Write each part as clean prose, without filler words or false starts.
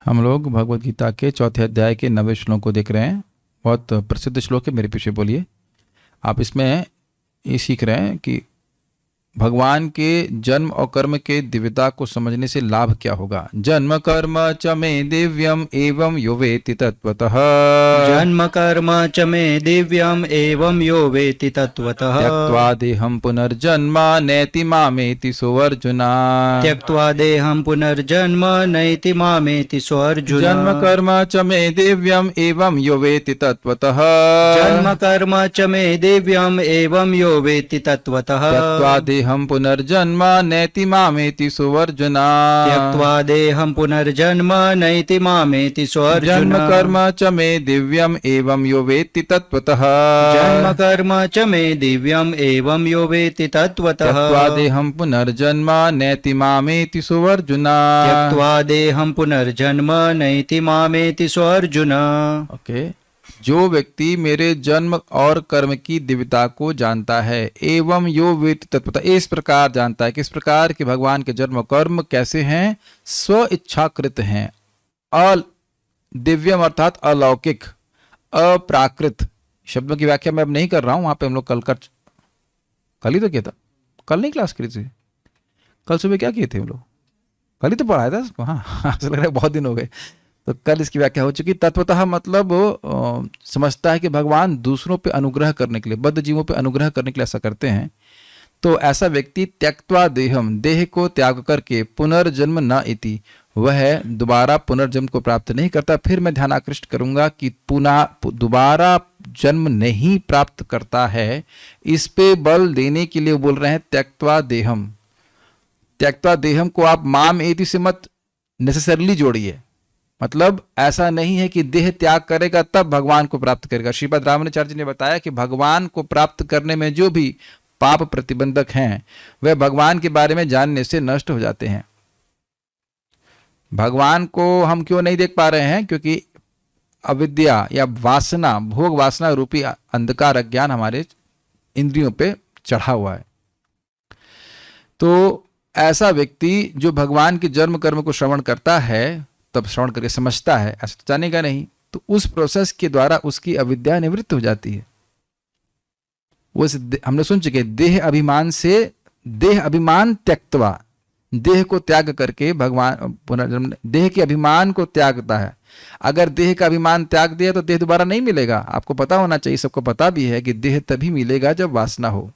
हम लोग भगवत गीता के चौथे अध्याय के 90 श्लोक को देख रहे हैं। बहुत प्रसिद्ध श्लोक है, मेरे पीछे बोलिए। आप इसमें ये सीख रहे हैं कि भगवान के जन्म और कर्म के दिव्यता को समझने से लाभ क्या होगा। जन्म कर्म च मे दिव्यम एवं यो वेति तत्वतः। जन्म कर्म च मे दिव्यम एवं यो वेति तत्वतः। त्यक्त्वा देहं पुनर्जन्म नैति मामेति सोऽर्जुना। त्यक्त्वा देहं पुनर्जन्म नैति मामेति सोऽर्जुन। जन्म कर्म च मे दिव्यम एवं यो वेति तत्वतः। जन्म कर्म च मे दिव्यम एवं यो वेति तत्वतः। त्यक्त्वा देहं पुनर्जन्म नैति मामेति सोऽर्जुना। त्यक्त्वा देहं पुनर्जन्म नैति मामेति सोऽर्जुन। जन्म कर्म च मे दिव्यम एवं यो वेत्ति तत्वतः। जन्म कर्म च मे दिव्यम एवं यो वेति तत्वतः। त्यक्त्वा देहं पुनर्जन्म नैति मामेति सोऽर्जुना। त्यक्त्वा देहं पुनर्जन्म नैति मामेति सोऽर्जुन। ओके, जो व्यक्ति मेरे जन्म और कर्म की दिव्यता को जानता है, एवं यो वेत्ति तत्वतः, इस प्रकार जानता है। किस प्रकार कि भगवान के जन्म कर्म कैसे हैं? स्व इच्छाकृत हैं। अल दिव्यम अर्थात अलौकिक, अप्राकृत। शब्दों की व्याख्या मैं अब नहीं कर रहा हूं। वहां पे हम लोग कल ही तो किया था। कल नहीं क्लास करी थी? कल सुबह क्या किए थे हम लोग? कल ही तो पढ़ाया था इसको। हाँ ऐसा लग रहा है बहुत दिन हो गए। तो कल इसकी व्याख्या हो चुकी। तत्वतः मतलब समझता है कि भगवान दूसरों पे अनुग्रह करने के लिए, बद्ध जीवों पे अनुग्रह करने के लिए ऐसा करते हैं। तो ऐसा व्यक्ति त्यक्त्वा देहम, देह को त्याग करके, पुनर्जन्म न इति, वह दोबारा पुनर्जन्म को प्राप्त नहीं करता। फिर मैं ध्यान आकृष्ट करूंगा कि पुनः दोबारा जन्म नहीं प्राप्त करता है। इस पे बल देने के लिए बोल रहे हैं त्यक्त्वा देहम। त्यक्त्वा देहम को आप माम एति से मत नेसेसरली जोड़िए। मतलब ऐसा नहीं है कि देह त्याग करेगा तब भगवान को प्राप्त करेगा। श्रीपद रामानुचार्य जी ने बताया कि भगवान को प्राप्त करने में जो भी पाप प्रतिबंधक हैं, वह भगवान के बारे में जानने से नष्ट हो जाते हैं। भगवान को हम क्यों नहीं देख पा रहे हैं? क्योंकि अविद्या या वासना, भोग वासना रूपी अंधकार, अज्ञान हमारे इंद्रियों पे चढ़ा हुआ है। तो ऐसा व्यक्ति जो भगवान के जन्म कर्म को श्रवण करता है, तब श्रवण करके समझता है, ऐसा तो जानेगा नहीं, तो उस प्रोसेस के द्वारा उसकी अविद्या निवृत्त हो जाती है। वो हमने सुन चुके, देह अभिमान से, देह अभिमान त्यक्त्वा, देह को त्याग करके भगवान पुनर्जन्म, देह के अभिमान को त्यागता है। अगर देह का अभिमान त्याग दिया तो देह दोबारा नहीं मिलेगा। आपको पता होना चाहिए, सबको पता भी है कि देह तभी मिलेगा जब वासना हो।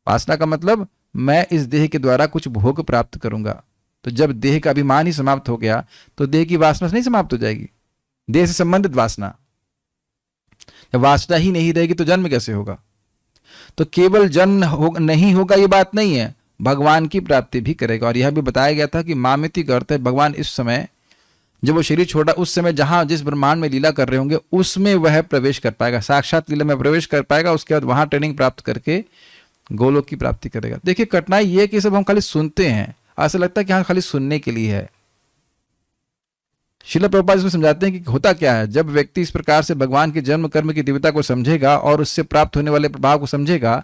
वासना का मतलब मैं इस देह के द्वारा कुछ भोग प्राप्त करूंगा। तो जब देह का अभिमान ही समाप्त हो गया तो देह की वासना नहीं समाप्त हो जाएगी, देह से संबंधित वासना। जब वासना ही नहीं रहेगी तो जन्म कैसे होगा? तो केवल जन्म नहीं होगा ये बात नहीं है, भगवान की प्राप्ति भी करेगा। और यह भी बताया गया था कि मामिति का अर्थ है भगवान इस समय जब वो शरीर छोड़ा, उस समय जहां जिस ब्रह्मांड में लीला कर रहे होंगे उसमें वह प्रवेश कर पाएगा, साक्षात लीला में प्रवेश कर पाएगा। उसके बाद वहां ट्रेनिंग प्राप्त करके गोलोक की प्राप्ति करेगा। देखिए, कठिनाई ये कि सब हम खाली सुनते हैं, ऐसा लगता है कि हाँ खाली सुनने के लिए है। श्रील प्रभुपाद इसमें समझाते हैं कि होता क्या है। जब व्यक्ति इस प्रकार से भगवान के जन्म कर्म की दिव्यता को समझेगा और उससे प्राप्त होने वाले प्रभाव को समझेगा,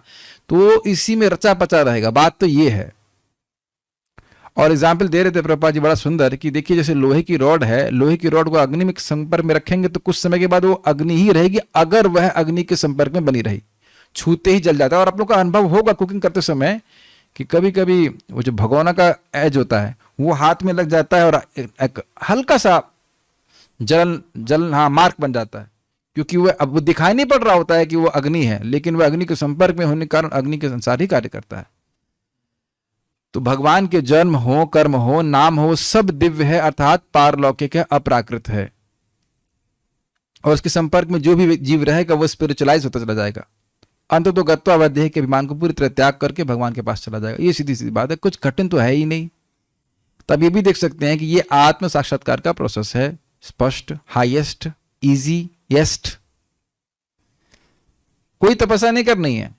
तो इसी में रचा पचा रहेगा। बात तो ये है। और एग्जाम्पल दे रहे थे प्रभुपाद जी बड़ा सुंदर कि देखिए, जैसे लोहे की रॉड है, लोहे की रॉड को अग्नि में संपर्क में रखेंगे तो कुछ समय के बाद वो अग्नि ही रहेगी, अगर वह अग्नि के संपर्क में बनी रही, छूते ही जल जाता है। और आप लोग का अनुभव होगा कुकिंग करते समय कि कभी कभी वो जो भगोना का एज होता है वो हाथ में लग जाता है और एक हल्का सा जलन हाँ मार्क बन जाता है, क्योंकि वह अब वो दिखाई नहीं पड़ रहा होता है कि वो अग्नि है, लेकिन वह अग्नि के संपर्क में होने के कारण अग्नि के संसार ही कार्य करता है। तो भगवान के जन्म हो, कर्म हो, नाम हो, सब दिव्य है, अर्थात पारलौकिक है, अपराकृत है। और उसके संपर्क में जो भी जीव रहेगा वो स्पिरिचुअलाइज होता चला जाएगा। अंत तो गत्वा वह देह के अभिमान को पूरी तरह त्याग करके भगवान के पास चला जाएगा। ये सीधी सीधी बात है, कुछ कठिन तो है ही नहीं। तब ये भी देख सकते हैं कि ये आत्म साक्षात्कार का प्रोसेस है, स्पष्ट, हाईएस्ट, इजीएस्ट। कोई तपस्या नहीं करनी है,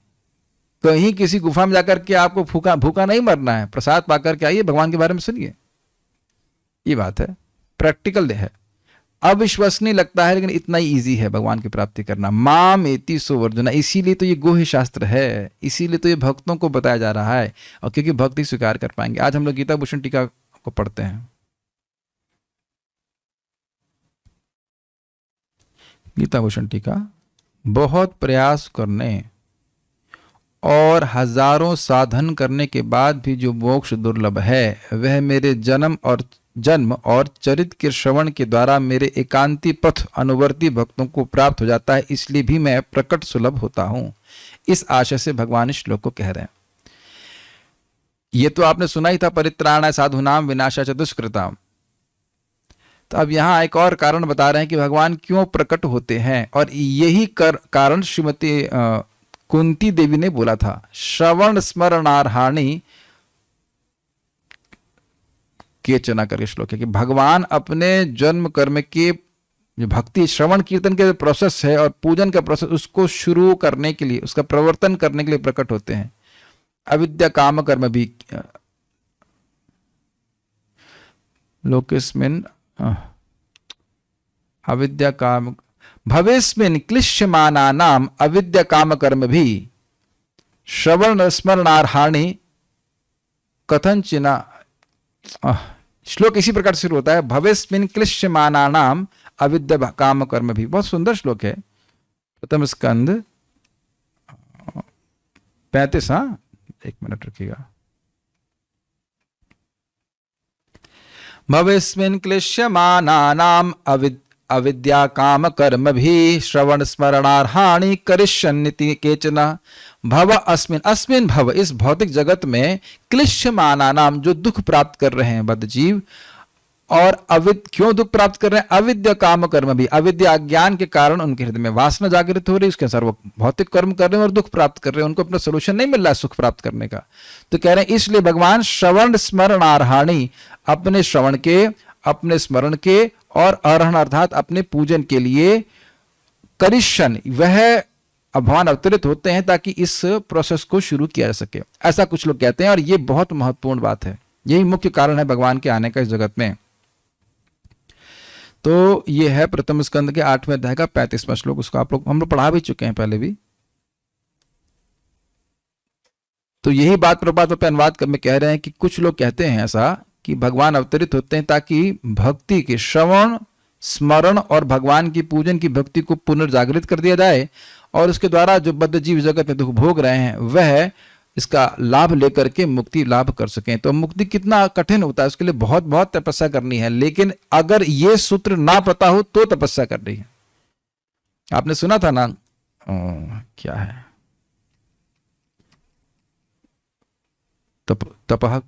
कहीं किसी गुफा में जाकर के आपको भूखा नहीं मरना है। प्रसाद पाकर के आइए, भगवान के बारे में सुनिए। ये बात है, प्रैक्टिकल है। अविश्वसनीय लगता है लेकिन इतना ही इजी है भगवान की प्राप्ति करना। माम एति सोऽर्जुन, इसीलिए तो ये गुह्य शास्त्र है, इसीलिए तो ये भक्तों को बताया जा रहा है, और क्योंकि भक्ति स्वीकार कर पाएंगे। आज हम लोग गीता भूषण टीका को पढ़ते हैं। गीता भूषण टीका, बहुत प्रयास करने और हजारों साधन करने के बाद भी जो मोक्ष दुर्लभ है वह मेरे जन्म और चरित्र के श्रवण के द्वारा मेरे एकांती पथ अनुवर्ती भक्तों को प्राप्त हो जाता है, इसलिए भी मैं प्रकट सुलभ होता हूं। इस आशय से भगवान इस श्लोक को कह रहे हैं। ये तो आपने सुना ही था, परित्राणाय साधूनाम विनाशाय च दुष्कृताम। तो अब यहां एक और कारण बता रहे हैं कि भगवान क्यों प्रकट होते हैं, और यही कारण श्रीमती कुंती देवी ने बोला था, श्रवण स्मरणार्हाणि केचना करके श्लोक है कि भगवान अपने जन्म कर्म के जो भक्ति श्रवण कीर्तन के प्रोसेस है और पूजन का प्रोसेस, उसको शुरू करने के लिए, उसका प्रवर्तन करने के लिए प्रकट होते हैं। अविद्या काम कर्म भी लोकेस्मिन अविद्या काम भवेस्मिन क्लिश्यमानानाम अविद्या काम कर्म भी श्रवण स्मरणार्हाणि कथंचिना। श्लोक इसी प्रकार से शुरू होता है, भवेस्मिन क्लिश्यमानानाम अविद्या काम कर्म भी। बहुत सुंदर श्लोक है, प्रथम स्कंद 35। हाँ, एक मिनट रखिएगा। भवेस्मिन क्लिश्यमानानाम अविद्या काम कर्म भी श्रवण स्मरणार्हाणि करिष्यन्निति केचन। भव अस्मिन, अस्मिन भव, इस भौतिक जगत में, क्लिश्यमानानाम, जो दुख प्राप्त कर रहे हैं बद्ध जीव, और क्यों दुख प्राप्त कर रहे हैं? अविद्या काम कर्म भी, अविद्या अज्ञान के कारण उनके हृदय में वासना जागृत हो रही है, उसके अनुसार वो भौतिक कर्म कर रहे हैं और दुख प्राप्त कर रहे हैं, उनको अपना सोल्यूशन नहीं मिल रहा है सुख प्राप्त करने का। तो कह रहे हैं इसलिए भगवान श्रवण स्मरणार्हाणि, अपने श्रवण के, अपने स्मरण के, और अर्हण अर्थात अपने पूजन के लिए, करिष्यन, वह भगवान अवतरित होते हैं ताकि इस प्रोसेस को शुरू किया जा सके। ऐसा कुछ लोग कहते हैं, और ये बहुत महत्वपूर्ण बात है, यही मुख्य कारण है भगवान के आने का इस जगत में। तो ये है प्रथम स्कंद के 8वें अध्याय का 35वां श्लोक। उसको हम लोग पढ़ा भी चुके हैं पहले भी। तो यही बात प्रभात पे अनुवाद में कह रहे हैं कि कुछ लोग कहते हैं ऐसा कि भगवान अवतरित होते हैं ताकि भक्ति के श्रवण, स्मरण और भगवान की पूजन की भक्ति को पुनर्जागृत कर दिया जाए, और उसके द्वारा जो बद्ध जीव जगत में दुख भोग रहे हैं वह इसका लाभ लेकर के मुक्ति लाभ कर सकें। तो मुक्ति कितना कठिन होता है, उसके लिए बहुत बहुत तपस्या करनी है, लेकिन अगर ये सूत्र ना पता हो तो तपस्या करनी है। आपने सुना था ना, क्या है, तपः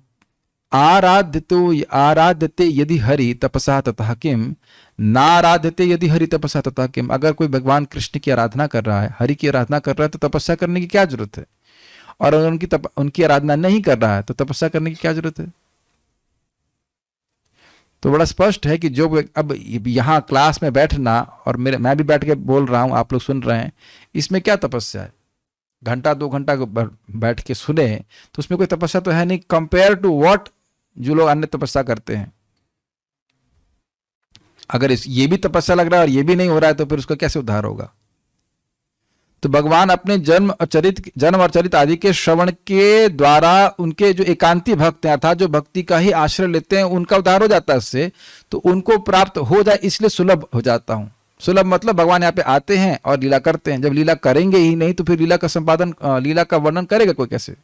आराध्यते यदि हरि तपसा ततः किम, नाराध्यते यदि हरि तपसा ततः किम। अगर कोई भगवान कृष्ण की आराधना कर रहा है, हरि की आराधना कर रहा है, तो तपस्या करने की क्या जरूरत है? और अगर उनकी आराधना नहीं कर रहा है तो तपस्या करने की क्या जरूरत है? तो बड़ा स्पष्ट है कि जो अब यहाँ क्लास में बैठना, और मैं भी बैठ के बोल रहा हूँ, आप लोग सुन रहे हैं, इसमें क्या तपस्या है? घंटा 2 घंटा बैठ के सुने तो उसमें कोई तपस्या तो है नहीं, कंपेयर टू व्हाट जो लोग अन्य तपस्या करते हैं। अगर ये भी तपस्या लग रहा है और ये भी नहीं हो रहा है तो फिर उसका कैसे उद्धार होगा? तो भगवान अपने जन्म और चरित आदि के श्रवण के द्वारा उनके जो एकांती भक्त हैं, अर्थात जो भक्ति का ही आश्रय लेते हैं, उनका उद्धार हो जाता है इससे, तो उनको प्राप्त हो जाए इसलिए सुलभ हो जाता हूं। सुलभ मतलब भगवान यहाँ पे आते हैं और लीला करते हैं। जब लीला करेंगे ही नहीं तो फिर लीला का संपादन, लीला का वर्णन करेगा कोई कैसे?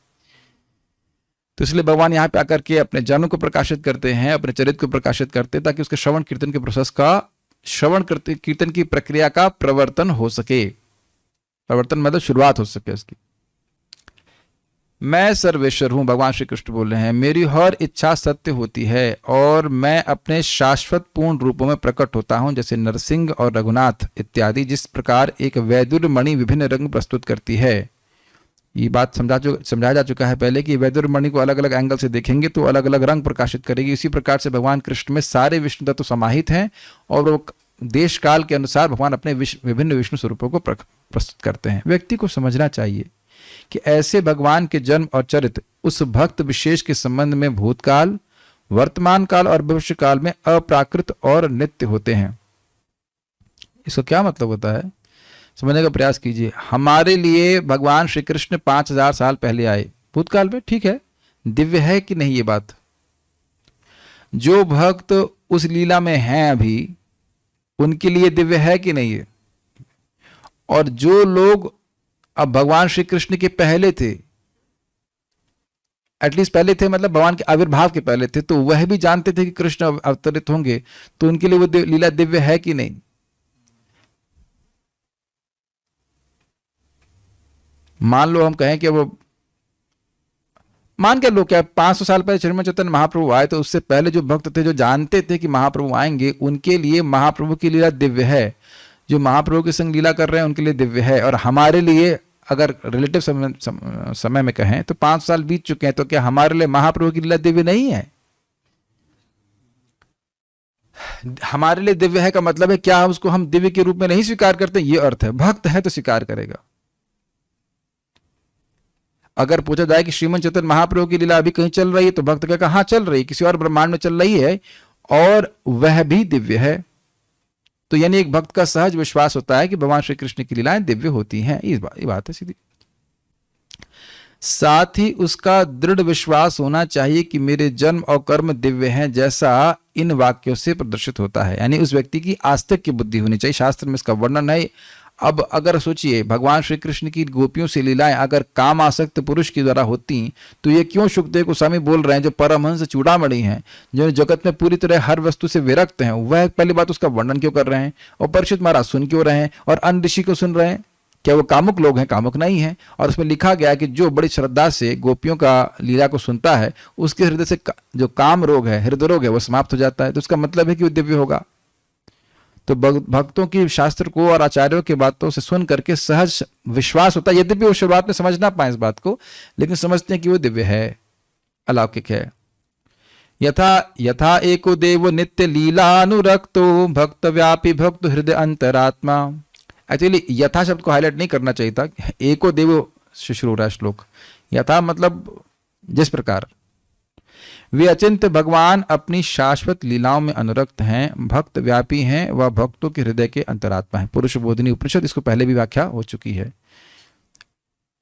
तो इसलिए भगवान यहाँ पे आकर के अपने जन्म को प्रकाशित करते हैं, अपने चरित्र को प्रकाशित करते हैं, ताकि उसके श्रवण कीर्तन के प्रोसेस का, श्रवण कीर्तन की प्रक्रिया का प्रवर्तन हो सके। प्रवर्तन मतलब शुरुआत हो सके इसकी। मैं सर्वेश्वर हूं, भगवान श्री कृष्ण बोल रहे हैं, मेरी हर इच्छा सत्य होती है और मैं अपने शाश्वत पूर्ण रूपों में प्रकट होता हूं, जैसे नरसिंह और रघुनाथ इत्यादि। जिस प्रकार एक वैदुर मणि विभिन्न रंग प्रस्तुत करती है, ये बात समझाया जा चुका है पहले कि वैदुर मणि को अलग अलग एंगल से देखेंगे तो अलग अलग रंग प्रकाशित करेगी। इसी प्रकार से भगवान कृष्ण में सारे विष्णु तत्व समाहित हैं, और वो देश काल के अनुसार भगवान अपने विभिन्न विष्णु स्वरूपों को प्रस्तुत करते हैं। व्यक्ति को समझना चाहिए कि ऐसे भगवान के जन्म और चरित्र उस भक्त विशेष के संबंध में भूतकाल, वर्तमान काल और भविष्य काल में अप्राकृत और नित्य होते हैं। इसका क्या मतलब होता है, समझने का प्रयास कीजिए। हमारे लिए भगवान श्री कृष्ण 5000 साल पहले आए, भूतकाल में, ठीक है, दिव्य है कि नहीं ये बात? जो भक्त उस लीला में हैं अभी, उनके लिए दिव्य है कि नहीं है? और जो लोग अब भगवान श्री कृष्ण के पहले थे, एटलीस्ट पहले थे मतलब भगवान के आविर्भाव के पहले थे, तो वह भी जानते थे कि कृष्ण अवतरित होंगे, तो उनके लिए वो लीला दिव्य है कि नहीं? मान लो हम कहें कि वो, मान के लो क्या 500 साल पहले श्रीमद चैतन्य महाप्रभु आए, तो उससे पहले जो भक्त थे जो जानते थे कि महाप्रभु आएंगे, उनके लिए महाप्रभु की लीला दिव्य है। जो महाप्रभु के संग लीला कर रहे हैं उनके लिए दिव्य है। और हमारे लिए अगर रिलेटिव समय में कहें तो 5 साल बीत चुके हैं, तो क्या हमारे लिए महाप्रभु की लीला दिव्य नहीं है? हमारे लिए दिव्य है का मतलब है क्या उसको हम दिव्य के रूप में नहीं स्वीकार करते? ये अर्थ है। भक्त है तो स्वीकार करेगा। अगर पूछा जाए कि श्रीमद चैतन्य महाप्रभु की लीला अभी कहीं चल रही है, तो भक्त कहेगा हाँ चल रही है, किसी और ब्रह्मांड में चल रही है और वह भी दिव्य है। तो यानी एक भक्त का सहज विश्वास होता है कि भगवान श्री कृष्ण की लीलाएं दिव्य होती हैं। ये बात है सीधी। साथ ही उसका दृढ़ विश्वास होना चाहिए कि मेरे जन्म और कर्म दिव्य हैं, जैसा इन वाक्यों से प्रदर्शित होता है। यानी उस व्यक्ति की आस्तिक की बुद्धि होनी चाहिए। शास्त्र में इसका वर्णन है। अब अगर सोचिए भगवान श्री कृष्ण की गोपियों से लीलाएं अगर काम आसक्त पुरुष के द्वारा होती, तो ये क्यों सुखदेव गोस्वामी बोल रहे हैं, जो परमहंस चूड़ामणि हैं, जो जगत में पूरी तरह हर वस्तु से विरक्त हैं, वह पहली बात उसका वर्णन क्यों कर रहे हैं? और परीक्षित महाराज सुन क्यों रहे हैं? और अन्य ऋषि को सुन रहे हैं? क्या वो कामुक लोग हैं? कामुक नहीं है। और उसमें लिखा गया कि जो बड़ी श्रद्धा से गोपियों का लीला को सुनता है, उसके हृदय से जो काम रोग है, हृदय रोग है, वो समाप्त हो जाता है। तो उसका मतलब है कि वो दिव्य होगा। तो भक्तों की शास्त्र को और आचार्यों की बातों से सुन करके सहज विश्वास होता है। यद्यपि वो शुरुआत में समझ ना पाए इस बात को, लेकिन समझते हैं कि वो दिव्य है, अलौकिक है। यथा एको देव नित्य लीला अनुरक्तो भक्त व्यापी भक्त हृदय अंतरात्मा। एक्चुअली यथा शब्द को हाईलाइट नहीं करना चाहिए था। एको देव से शुरू हो रहा है श्लोक। यथा मतलब जिस प्रकार। वे अचिंत्य भगवान अपनी शाश्वत लीलाओं में अनुरक्त हैं, भक्त व्यापी हैं, वह भक्तों के हृदय के अंतरात्मा है। पुरुष बोधिनी उपनिषद, इसको पहले भी व्याख्या हो चुकी है।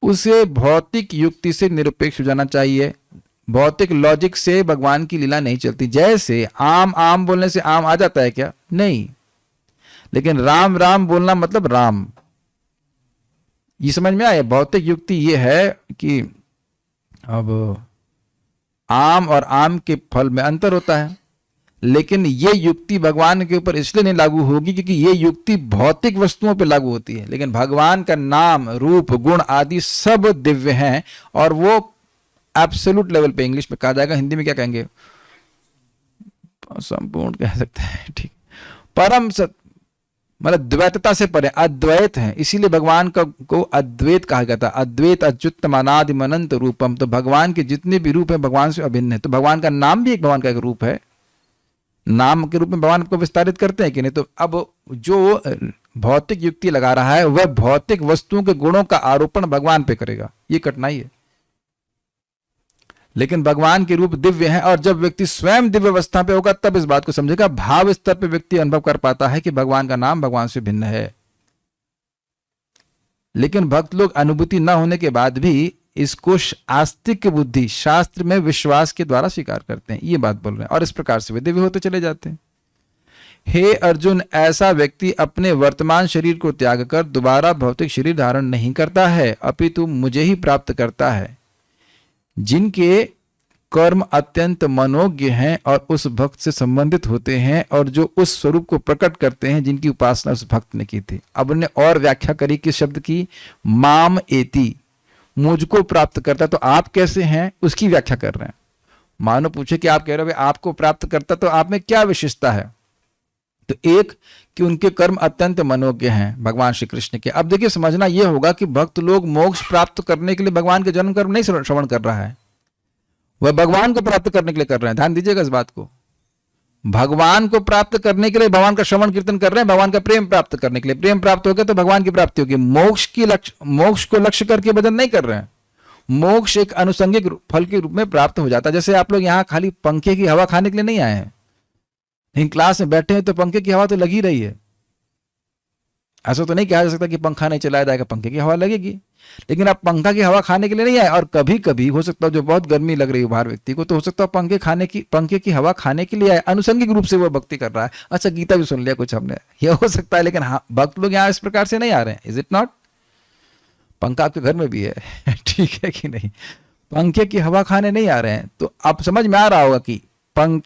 उसे भौतिक युक्ति से निरपेक्ष हो जाना चाहिए। भौतिक लॉजिक से भगवान की लीला नहीं चलती। जैसे आम आम बोलने से आम आ जाता है क्या? नहीं। लेकिन राम राम बोलना मतलब राम। ये समझ में आया? भौतिक युक्ति ये है कि अब आम और आम के फल में अंतर होता है, लेकिन ये युक्ति भगवान के ऊपर इसलिए नहीं लागू होगी क्योंकि ये युक्ति भौतिक वस्तुओं पर लागू होती है। लेकिन भगवान का नाम, रूप, गुण आदि सब दिव्य हैं और वो एब्सोल्यूट लेवल पे, इंग्लिश में कहा जाएगा, हिंदी में क्या कहेंगे, संपूर्ण कह सकते हैं, ठीक, परम सत्य, मतलब द्वैतता से परे, अद्वैत है। इसीलिए भगवान को अद्वैत कहा गया था। अद्वैत अच्युतम अनादिम अनंत रूपम। तो भगवान के जितने भी रूप हैं भगवान से अभिन्न है। तो भगवान का नाम भी एक भगवान का एक रूप है। नाम के रूप में भगवान को विस्तारित करते हैं कि नहीं? तो अब जो भौतिक युक्ति लगा रहा है वह भौतिक वस्तुओं के गुणों का आरोपण भगवान पे करेगा। ये कठिनाई है। लेकिन भगवान के रूप दिव्य है और जब व्यक्ति स्वयं दिव्य अवस्था पे होगा तब इस बात को समझेगा। भाव स्तर पे व्यक्ति अनुभव कर पाता है कि भगवान का नाम भगवान से भिन्न है। लेकिन भक्त लोग अनुभूति न होने के बाद भी इसको आस्तिक बुद्धि, शास्त्र में विश्वास के द्वारा स्वीकार करते हैं। ये बात बोल रहे हैं और इस प्रकार से वे दिव्य होते चले जाते हैं। हे अर्जुन, ऐसा व्यक्ति अपने वर्तमान शरीर को त्याग कर दोबारा भौतिक शरीर धारण नहीं करता है, अपितु मुझे ही प्राप्त करता है। जिनके कर्म अत्यंत मनोज्ञ हैं और उस भक्त से संबंधित होते हैं और जो उस स्वरूप को प्रकट करते हैं जिनकी उपासना उस भक्त ने की थी। अब उन्होंने और व्याख्या करी किस शब्द की? माम एति, मुझको प्राप्त करता। तो आप कैसे हैं उसकी व्याख्या कर रहे हैं। मानो पूछे कि आप कह रहे हो आपको प्राप्त करता, तो आप में क्या विशेषता है? तो एक कि उनके कर्म अत्यंत मनोज्ञ हैं भगवान श्री कृष्ण के। अब देखिए समझना यह होगा कि भक्त लोग मोक्ष प्राप्त करने के लिए भगवान के जन्म कर्म नहीं श्रवण कर रहा है, वह भगवान को प्राप्त करने के लिए कर रहे हैं। ध्यान दीजिएगा इस बात को। भगवान को प्राप्त करने के लिए भगवान का श्रवण कीर्तन कर रहे हैं, भगवान का प्रेम प्राप्त करने के लिए। प्रेम प्राप्त हो गया तो भगवान की प्राप्ति होगी। मोक्ष को लक्ष्य करके भजन नहीं कर रहे हैं। मोक्ष एक अनुसंगिक फल के रूप में प्राप्त हो जाता है। जैसे आप लोग यहाँ खाली पंखे की हवा खाने के लिए नहीं आए हैं, लेकिन क्लास में बैठे हैं तो पंखे की हवा तो लगी रही है। ऐसा तो नहीं कहा जा सकता कि पंखा नहीं चलाया जाएगा, पंखे की हवा लगेगी, लेकिन आप पंखा की हवा खाने के लिए नहीं आए। और कभी कभी हो सकता है जो बहुत गर्मी लग रही है बाहर व्यक्ति को, तो हो सकता है पंखे की हवा खाने के लिए आए, अनुषंगिक रूप से वो भक्ति कर रहा है। अच्छा, गीता भी सुन लिया कुछ हमने, ये हो सकता है, लेकिन हाँ, भक्त लोग यहाँ इस प्रकार से नहीं आ रहे हैं। Is it not? पंखा आपके घर में भी है ठीक है कि नहीं, पंखे की हवा खाने नहीं आ रहे हैं। तो आप समझ में आ रहा होगा कि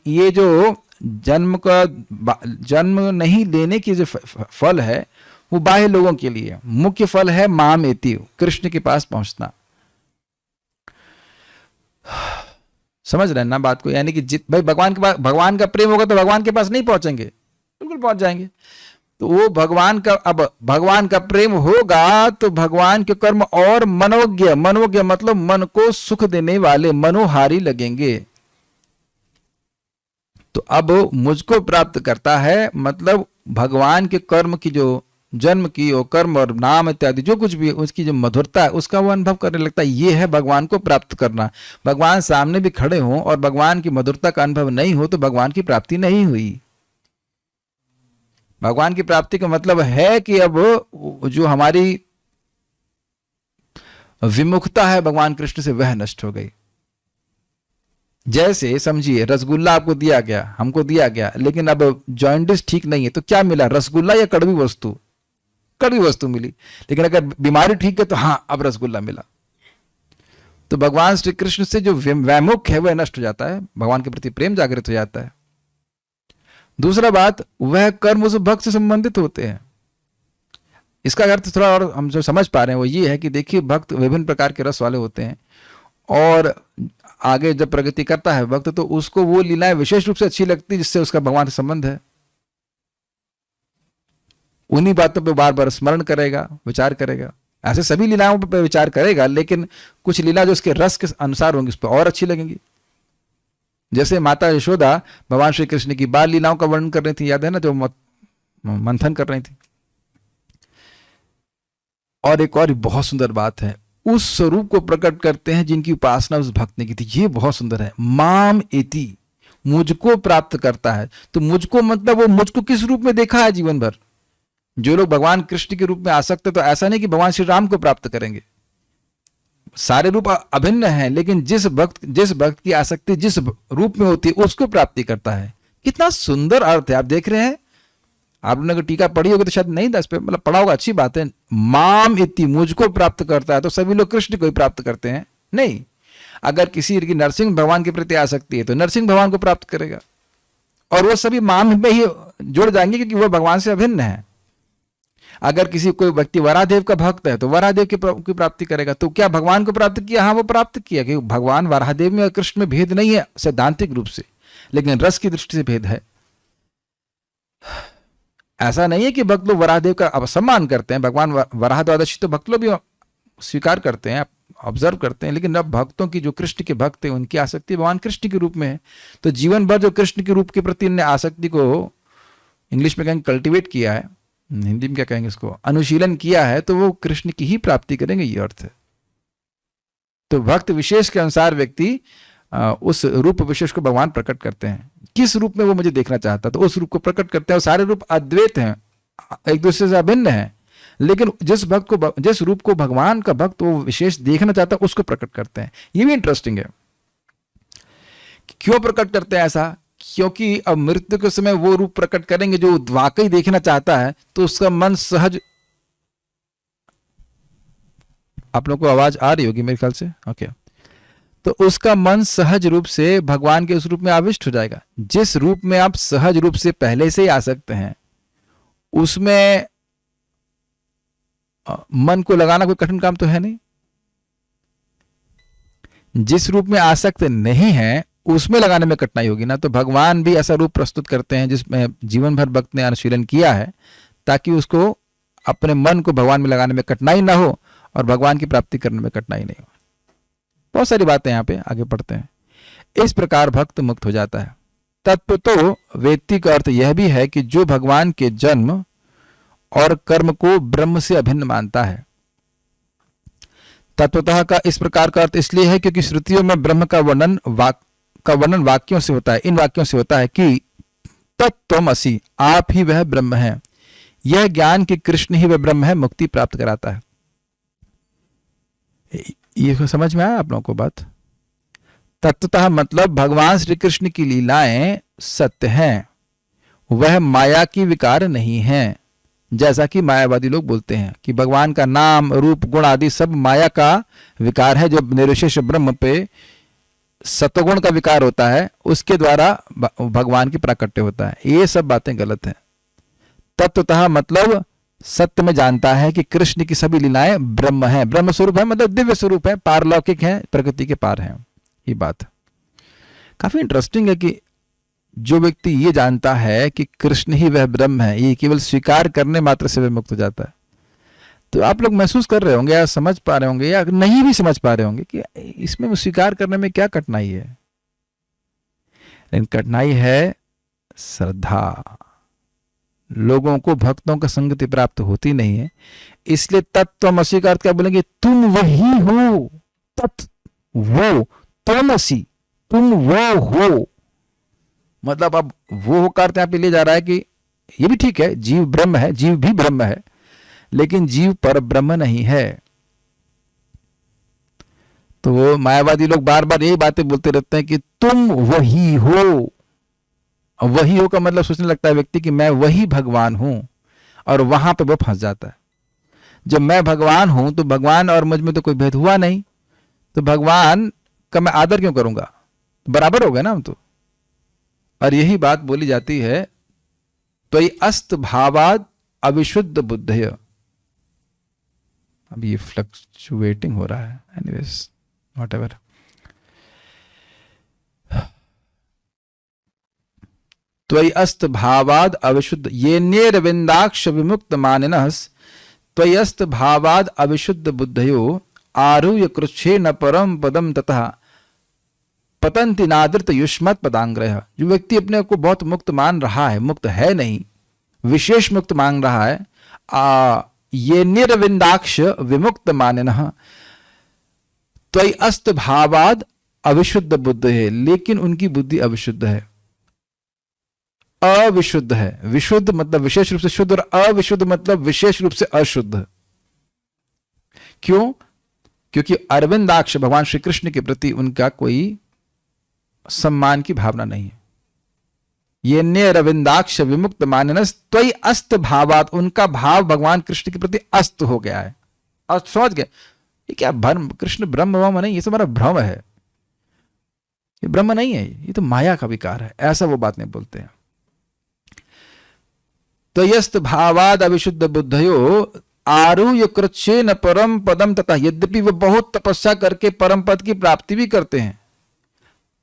ये जो जन्म नहीं लेने की जो फल है वो बाह्य लोगों के लिए, मुख्य फल है माम एति, कृष्ण के पास पहुंचना। समझ रहे हैं ना बात को? यानी कि भाई भगवान के पास, भगवान का प्रेम होगा तो भगवान के पास नहीं पहुंचेंगे? बिल्कुल पहुंच जाएंगे। तो वो अब भगवान का प्रेम होगा तो भगवान के कर्म और मनोज्ञ मतलब मन को सुख देने वाले, मनोहारी लगेंगे। तो अब मुझको प्राप्त करता है मतलब भगवान के कर्म की, जो जन्म की और कर्म और नाम इत्यादि जो कुछ भी उसकी जो मधुरता है उसका वो अनुभव करने लगता है। ये है भगवान को प्राप्त करना। भगवान सामने भी खड़े हों और भगवान की मधुरता का अनुभव नहीं हो तो भगवान की प्राप्ति नहीं हुई। भगवान की प्राप्ति का मतलब है कि अब जो हमारी विमुखता है भगवान कृष्ण से वह नष्ट हो गई। जैसे समझिए रसगुल्ला आपको दिया गया, हमको दिया गया, लेकिन अब जॉइंटिस ठीक नहीं है तो क्या मिला, रसगुल्ला या कड़वी वस्तु? कड़वी वस्तु मिली। लेकिन अगर बीमारी ठीक है तो हाँ अब रसगुल्ला मिला। तो भगवान श्री कृष्ण से जो वैमुख है वह नष्ट हो जाता है, भगवान के प्रति प्रेम जागृत हो जाता है। दूसरा बात, वह कर्म उस भक्त से संबंधित होते हैं। इसका अर्थ थोड़ा और हम जो समझ पा रहे हैं वो ये है कि देखिए भक्त विभिन्न प्रकार के रस वाले होते हैं और आगे जब प्रगति करता है भक्त तो उसको वो लीलाएं विशेष रूप से अच्छी लगती जिससे उसका भगवान से संबंध है। उन्हीं बातों पे बार बार स्मरण करेगा, विचार करेगा। ऐसे सभी लीलाओं पे विचार करेगा, लेकिन कुछ लीला जो उसके रस के अनुसार होंगी उस पर और अच्छी लगेंगी। जैसे माता यशोदा भगवान श्री कृष्ण की बाल लीलाओं का वर्णन कर रही थी, याद है ना, जो मंथन कर रही थी। और एक और बहुत सुंदर बात है, उस स्वरूप को प्रकट करते हैं जिनकी उपासना उस भक्त ने की थी। ये बहुत सुंदर है, माम एति, मुझको प्राप्त करता है। तो मुझको मतलब वो मुझको किस रूप में देखा है जीवन भर। जो लोग भगवान कृष्ण के रूप में आसक्त है तो ऐसा नहीं कि भगवान श्री राम को प्राप्त करेंगे, सारे रूप अभिन्न हैं, लेकिन जिस भक्त की आसक्ति जिस रूप में होती है उसको प्राप्ति करता है। कितना सुंदर अर्थ है, आप देख रहे हैं। आपने अगर टीका पढ़ी होगी तो शायद नहीं 10 पे मतलब पढ़ा होगा, अच्छी बात है। माम इति, मुझको प्राप्त करता है। तो सभी लोग कृष्ण को ही प्राप्त करते हैं? नहीं। अगर किसी की नरसिंह भगवान के प्रति आसक्ति है तो नरसिंह भगवान को प्राप्त करेगा, और वो सभी माम में ही जुड़ जाएंगे क्योंकि वो भगवान से अभिन्न है। अगर किसी कोई व्यक्ति वरादेव का भक्त है तो वरादेव की प्राप्ति करेगा। तो क्या भगवान को प्राप्त किया? हाँ, वो प्राप्त किया, क्योंकि भगवान वरादेव में और कृष्ण में भेद नहीं है सैद्धांतिक रूप से, लेकिन रस की दृष्टि से भेद है। ऐसा नहीं है कि भक्त लोग वरादेव का असम्मान करते हैं। भगवान वराह द्वादशी तो भक्त लोग भी स्वीकार करते हैं, ऑब्जर्व करते हैं, लेकिन अब भक्तों की जो कृष्ण के भक्त हैं उनकी आसक्ति भगवान कृष्ण के रूप में है। तो जीवन भर जो कृष्ण के रूप के प्रति इनने आसक्ति को, इंग्लिश में कहेंगे कल्टिवेट किया है, हिंदी में क्या कहेंगे इसको, अनुशीलन किया है, तो वो कृष्ण की ही प्राप्ति करेंगे, ये अर्थ है। तो भक्त विशेष के अनुसार व्यक्ति उस रूप विशेष को भगवान प्रकट करते हैं। किस रूप में वो मुझे देखना चाहता तो उस रूप को प्रकट करते हैं। और सारे रूप अद्वैत हैं, एक दूसरे से अभिन्न हैं, लेकिन जिस रूप को भगवान का भक्त वो विशेष देखना चाहता है उसको प्रकट करते हैं। ये भी इंटरेस्टिंग है। क्यों प्रकट करते हैं ऐसा? क्योंकि अब मृत्यु के समय वो रूप प्रकट करेंगे जो वाकई देखना चाहता है, तो उसका मन सहज, आप लोगों को आवाज आ रही होगी मेरे ख्याल से, ओके, तो उसका मन सहज रूप से भगवान के उस रूप में आविष्ट हो जाएगा। जिस रूप में आप सहज रूप से पहले से ही आ सकते हैं उसमें मन को लगाना कोई कठिन काम तो है नहीं। जिस रूप में आसक्त नहीं है उसमें लगाने में कठिनाई होगी ना। तो भगवान भी ऐसा रूप प्रस्तुत करते हैं जिसमें जीवन भर भक्त ने अनुशीलन किया है, ताकि उसको अपने मन को भगवान में लगाने में कठिनाई ना हो और भगवान की प्राप्ति करने में कठिनाई नहीं हो। बहुत सारी बातें यहाँ पे आगे पढ़ते हैं। इस प्रकार भक्त मुक्त हो जाता है। तत्व तो वेत्ति का अर्थ यह भी है कि जो भगवान के जन्म और कर्म को ब्रह्म से अभिन्न मानता है। तत्वतः का इस प्रकार का अर्थ इसलिए है क्योंकि श्रुतियों में ब्रह्म का वर्णन वाक्यों से होता है। इन वाक्यों से होता है कि तत्त्वमसि, आप ही वह ब्रह्म है। यह ज्ञान कि कृष्ण ही वह ब्रह्म है मुक्ति प्राप्त कराता है। ये समझ में आया आप लोगों को बात? तत्वतः मतलब भगवान श्री कृष्ण की लीलाएं सत्य हैं, वह माया की विकार नहीं है। जैसा कि मायावादी लोग बोलते हैं कि भगवान का नाम रूप गुण आदि सब माया का विकार है, जो निर्विशेष ब्रह्म पे सत्वगुण का विकार होता है उसके द्वारा भगवान की प्राकट्य होता है। ये सब बातें गलत हैं। तत्वतः मतलब सत्य में जानता है कि कृष्ण की सभी लीलाएं ब्रह्म है, ब्रह्म स्वरूप है, मतलब दिव्य स्वरूप है, पारलौकिक है, प्रकृति के पार है। ये बात काफी इंटरेस्टिंग है कि जो व्यक्ति ये जानता है कि कृष्ण ही वह ब्रह्म है, ये केवल स्वीकार करने मात्र से वह मुक्त हो जाता है। तो आप लोग महसूस कर रहे होंगे या समझ पा रहे होंगे या नहीं भी समझ पा रहे होंगे कि इसमें स्वीकार करने में क्या कठिनाई है। लेकिन कठिनाई है श्रद्धा। लोगों को भक्तों का संगति प्राप्त होती नहीं है, इसलिए तत्त्वमसि का अर्थ क्या बोलेंगे? तुम वही हो, तत्व वो, त्वमसि तुम वो हो। मतलब अब वो हो करते यहाँ पे ले जा रहा है कि ये भी ठीक है, जीव ब्रह्म है, जीव भी ब्रह्म है, लेकिन जीव पर ब्रह्म नहीं है। तो वो मायावादी लोग बार बार यही बातें बोलते रहते हैं कि तुम वही हो। वही हो का मतलब सोचने लगता है व्यक्ति कि मैं वही भगवान हूं, और वहां पे वो फंस जाता है। जब मैं भगवान हूं तो भगवान और मुझ में तो कोई भेद हुआ नहीं, तो भगवान का मैं आदर क्यों करूंगा? बराबर हो गए ना हम तो। और यही बात बोली जाती है, त्वयि अस्त भावाद अविशुद्ध बुद्धय। अब ये फ्लक्चुएटिंग हो रहा है, एनीवेज व्हाटएवर। त्वयि अस्त भावाद अविशुद्ध ये निर्विंदाक्ष विमुक्त मानिनः त्वयि अस्त भावाद अविशुद्ध बुद्धयो आरूह्य कृच्छे न परम पदम ततः पतंति नादृत युष्मत् पदांग्रह। जो व्यक्ति अपने को बहुत मुक्त मान रहा है, मुक्त है नहीं, विशेष मुक्त मान रहा है, ये निर्विंदाक्ष विमुक्त मानिनः त्वयि अस्त भावाद अविशुद्ध बुद्ध है, लेकिन उनकी बुद्धि अविशुद्ध है, अविशुद्ध है। विशुद्ध मतलब विशेष रूप से शुद्ध, और अविशुद्ध मतलब विशेष रूप से अशुद्ध। क्यों? क्योंकि अरविंदाक्ष भगवान श्री कृष्ण के प्रति उनका कोई सम्मान की भावना नहीं है। ये निरविंदाक्ष विमुक्त माननस त्वयि अस्त भावात, उनका भाव भगवान कृष्ण के प्रति अस्त हो गया है। और समझ गए ये क्या भ्रम, कृष्ण ब्रह्म नहीं, ये सब हमारा भ्रम है, ये ब्रह्म नहीं है, ये तो माया का विकार है, ऐसा वो बात नहीं बोलते हैं। त्वयस्त भावाद अविशुद्ध बुद्धयो आरूह्य कृच्छे न परम पदम तथा, यद्यपि वे बहुत तपस्या करके परम पद की प्राप्ति भी करते हैं,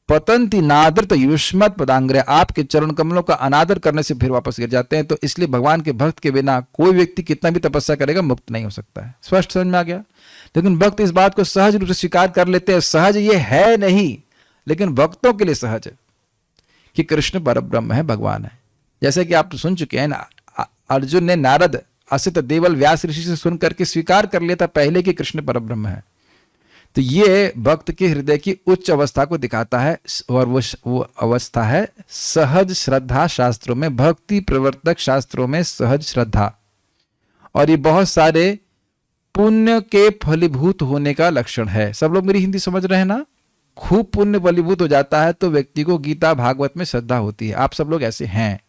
पतंति नादृत युष्मत् पदांग्रह, आपके चरण कमलों का अनादर करने से फिर वापस गिर जाते हैं। तो इसलिए भगवान के भक्त के बिना कोई व्यक्ति कितना भी तपस्या करेगा मुक्त नहीं हो सकता है। स्पष्ट समझ में आ गया? लेकिन भक्त इस बात को सहज रूप से स्वीकार कर लेते हैं। सहज ये है नहीं, लेकिन भक्तों के लिए सहज है कि कृष्ण परब्रह्म है, भगवान है। जैसे कि आप सुन चुके हैं ना, अर्जुन ने नारद असित देवल व्यास ऋषि से सुन करके स्वीकार कर लिया था पहले कि कृष्ण परब्रह्म है। तो ये भक्त के हृदय की उच्च अवस्था को दिखाता है, और वो अवस्था है सहज श्रद्धा। शास्त्रों में, भक्ति प्रवर्तक शास्त्रों में सहज श्रद्धा, और ये बहुत सारे पुण्य के फलीभूत होने का लक्षण है। सब लोग मेरी हिंदी समझ रहे हैं ना? खूब पुण्य फलीभूत हो जाता है तो व्यक्ति को गीता भागवत में श्रद्धा होती है। आप सब लोग ऐसे हैं,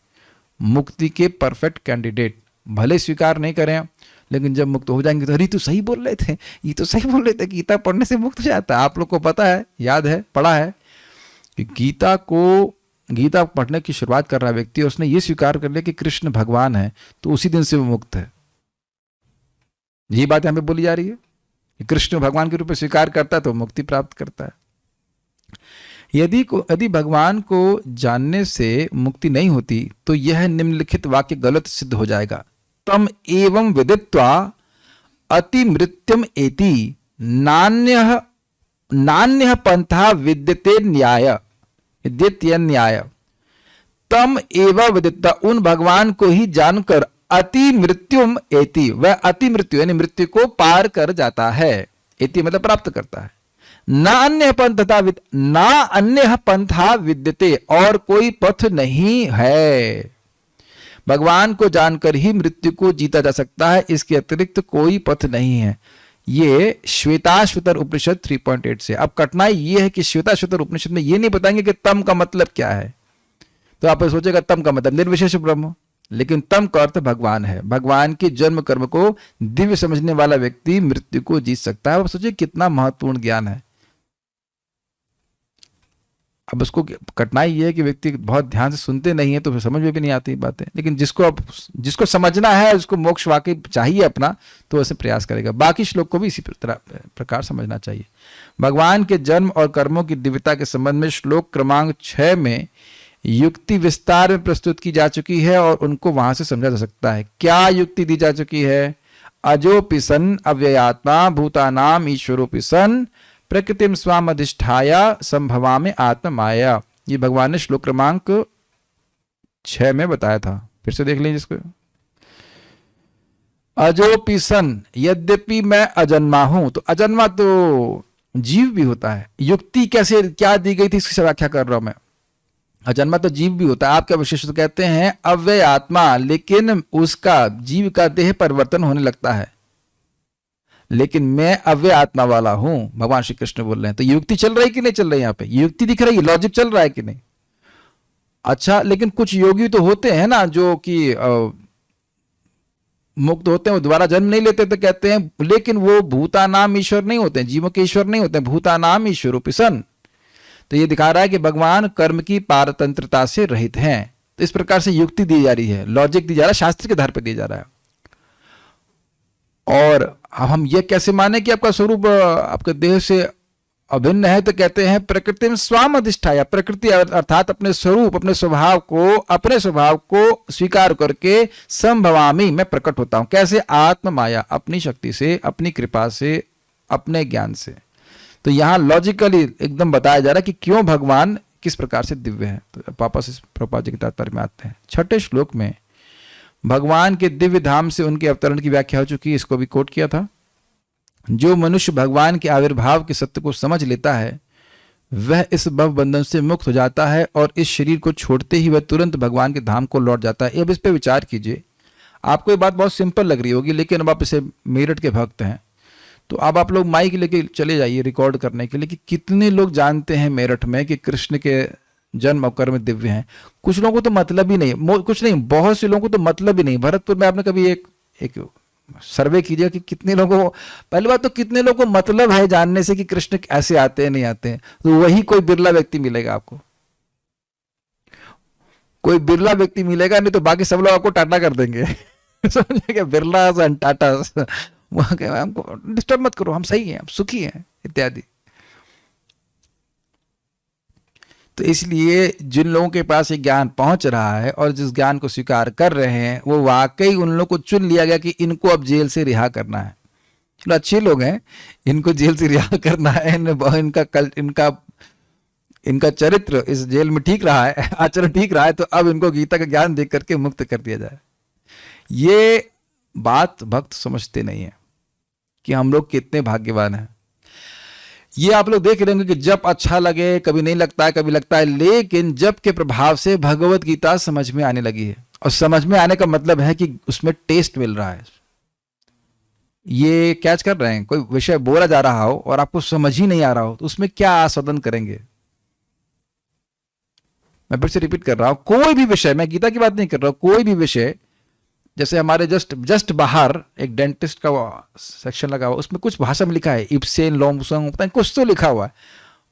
मुक्ति के परफेक्ट कैंडिडेट। भले स्वीकार नहीं करें, लेकिन जब मुक्त हो जाएंगे तो अरे तो सही बोल रहे थे, ये तो सही बोल रहे थे, गीता पढ़ने से मुक्त हो जाता है। आप लोग को पता है, याद है, पढ़ा है कि गीता पढ़ने की शुरुआत कर रहा व्यक्ति, उसने ये स्वीकार कर लिया कि कृष्ण भगवान है, तो उसी दिन से वो मुक्त है। यही बात यहाँ पे बोली जा रही है कि कृष्ण भगवान के रूप में स्वीकार करता है तो मुक्ति प्राप्त करता है। यदि भगवान को जानने से मुक्ति नहीं होती तो यह निम्नलिखित वाक्य गलत सिद्ध हो जाएगा। तम एवं विदित्वा अति मृत्युम एति नान्यः पंथा विद्यते न्याय। तम एवं विदित्वा, उन भगवान को ही जानकर, अति मृत्युम एति, वह अति मृत्यु यानी मृत्यु को पार कर जाता है। एति मतलब प्राप्त करता है। ना अन्य पंथा विद्यते, और कोई पथ नहीं है। भगवान को जानकर ही मृत्यु को जीता जा सकता है, इसके अतिरिक्त कोई पथ नहीं है। ये श्वेताश्वतर उपनिषद 3.8 से। अब कठिनाई ये है कि श्वेताश्वतर उपनिषद में ये नहीं बताएंगे कि तम का मतलब क्या है। तो आप सोचेगा तम का मतलब निर्विशेष ब्रह्म, लेकिन तम का अर्थ भगवान है। भगवान के जन्म कर्म को दिव्य समझने वाला व्यक्ति मृत्यु को जीत सकता है। अब सोचिए कितना महत्वपूर्ण ज्ञान है। अब उसको कठिनाई ये है कि व्यक्ति बहुत ध्यान से सुनते नहीं है तो फिर समझ में भी नहीं आती बातें, लेकिन जिसको समझना है, उसको मोक्ष वाकई चाहिए अपना, तो वैसे प्रयास करेगा। बाकी श्लोक को भी इसी प्रकार समझना चाहिए। भगवान के जन्म और कर्मों की दिव्यता के संबंध में श्लोक क्रमांक 6 में युक्ति विस्तार में प्रस्तुत की जा चुकी है और उनको वहां से समझा जा सकता है। क्या युक्ति दी जा चुकी है? अजोपि सन् अव्ययात्मा भूतानाम ईश्वरोपि सन् प्रकृतिम स्वाम अधिष्ठाया संभवा में आत्म माया। ये भगवान ने श्लोक क्रमांक 6 में बताया था। फिर से देख लीजिए इसको। अजोपि सन्, यद्यपि मैं अजन्मा हूं। तो अजन्मा तो जीव भी होता है। युक्ति कैसे क्या दी गई थी इसकी व्याख्या कर रहा हूं मैं। अजन्मा तो जीव भी होता है। आपका विशेष तो कहते हैं अव्यय आत्मा, लेकिन उसका जीव का देह परिवर्तन होने लगता है, लेकिन मैं अव्यय आत्मा वाला हूं, भगवान श्री कृष्ण बोल रहे हैं। तो युक्ति चल रही कि नहीं चल रही? यहां पे युक्ति दिख रही है, लॉजिक चल रहा है कि नहीं? अच्छा, लेकिन कुछ योगी तो होते हैं ना जो कि मुक्त होते हैं, वो दोबारा जन्म नहीं लेते, तो कहते हैं लेकिन वो भूतानाम ईश्वर नहीं होते हैं, जीवों के ईश्वर नहीं होते हैं, भूतानाम ईश्वरोपि सन्। तो ये दिखा रहा है कि भगवान कर्म की पारतंत्रता से रहित हैं। तो इस प्रकार से युक्ति दी जा रही है, लॉजिक दी जा रहा है, शास्त्र के आधार पर दिया जा रहा है। और अब हम ये कैसे माने कि आपका स्वरूप आपके देह से अभिन्न है? तो कहते हैं प्रकृति में स्वाम अधिष्ठाया, प्रकृति अर्थात अपने स्वरूप, अपने स्वभाव को स्वीकार करके संभवामी, मैं प्रकट होता हूं। कैसे? आत्म माया, अपनी शक्ति से, अपनी कृपा से, अपने ज्ञान से। तो यहां लॉजिकली एकदम बताया जा रहा है कि क्यों भगवान किस प्रकार से दिव्य है। तो वापस इस प्रभुपाद जी के तात्पर्य में आते हैं। 6ठे श्लोक में भगवान के दिव्य धाम से उनके अवतरण की व्याख्या हो चुकी है, इसको भी कोट किया था। जो मनुष्य भगवान के आविर्भाव के सत्य को समझ लेता है वह इस भव बंधन से मुक्त हो जाता है और इस शरीर को छोड़ते ही वह तुरंत भगवान के धाम को लौट जाता है। अब इस पर विचार कीजिए। आपको ये बात बहुत सिंपल लग रही होगी, लेकिन अब आप इसे मेरठ के भक्त हैं तो अब आप लोग माइक लेके चले जाइए रिकॉर्ड करने के लिए कि कितने लोग जानते हैं मेरठ में कि कृष्ण के जन्म और कर्म दिव्य हैं। कुछ लोगों को तो मतलब ही नहीं, कुछ नहीं, बहुत से लोगों को तो मतलब ही नहीं। भरतपुर में आपने कभी एक सर्वे कीजिए कि कितने लोगों को, पहली बात तो कितने लोगों को मतलब है जानने से कि कृष्ण ऐसे आते हैं नहीं आते हैं। तो वही कोई बिरला व्यक्ति मिलेगा आपको, कोई बिरला व्यक्ति मिलेगा, नहीं तो बाकी सब लोग आपको टाटा कर देंगे। समझे? बिरला टाटा, हमको डिस्टर्ब मत करो, हम सही हैं, हम सुखी हैं इत्यादि। तो इसलिए जिन लोगों के पास ये ज्ञान पहुंच रहा है और जिस ज्ञान को स्वीकार कर रहे हैं, वो वाकई उन लोगों को चुन लिया गया कि इनको अब जेल से रिहा करना है। चलो अच्छे लोग हैं, इनको जेल से रिहा करना है, इनका चरित्र इस जेल में ठीक रहा है, आचरण ठीक रहा है, तो अब इनको गीता का ज्ञान देख करके मुक्त कर दिया जाए। ये बात भक्त समझते नहीं है कि हम लोग कितने भाग्यवान हैं। ये आप लोग देख रहे होंगे कि जब अच्छा लगे, कभी नहीं लगता है, कभी लगता है, लेकिन जब के प्रभाव से भगवत गीता समझ में आने लगी है। और समझ में आने का मतलब है कि उसमें टेस्ट मिल रहा है, ये कैच कर रहे हैं। कोई विषय बोला जा रहा हो और आपको समझ ही नहीं आ रहा हो तो उसमें क्या आस्वादन करेंगे? मैं फिर से रिपीट कर रहा हूं, कोई भी विषय, मैं गीता की बात नहीं कर रहा हूं, कोई भी विषय, जैसे हमारे जस्ट बाहर एक डेंटिस्ट का सेक्शन लगा हुआ, उसमें कुछ भाषा में लिखा है इप्सेन लोमसंग, पता नहीं कुछ तो लिखा हुआ है।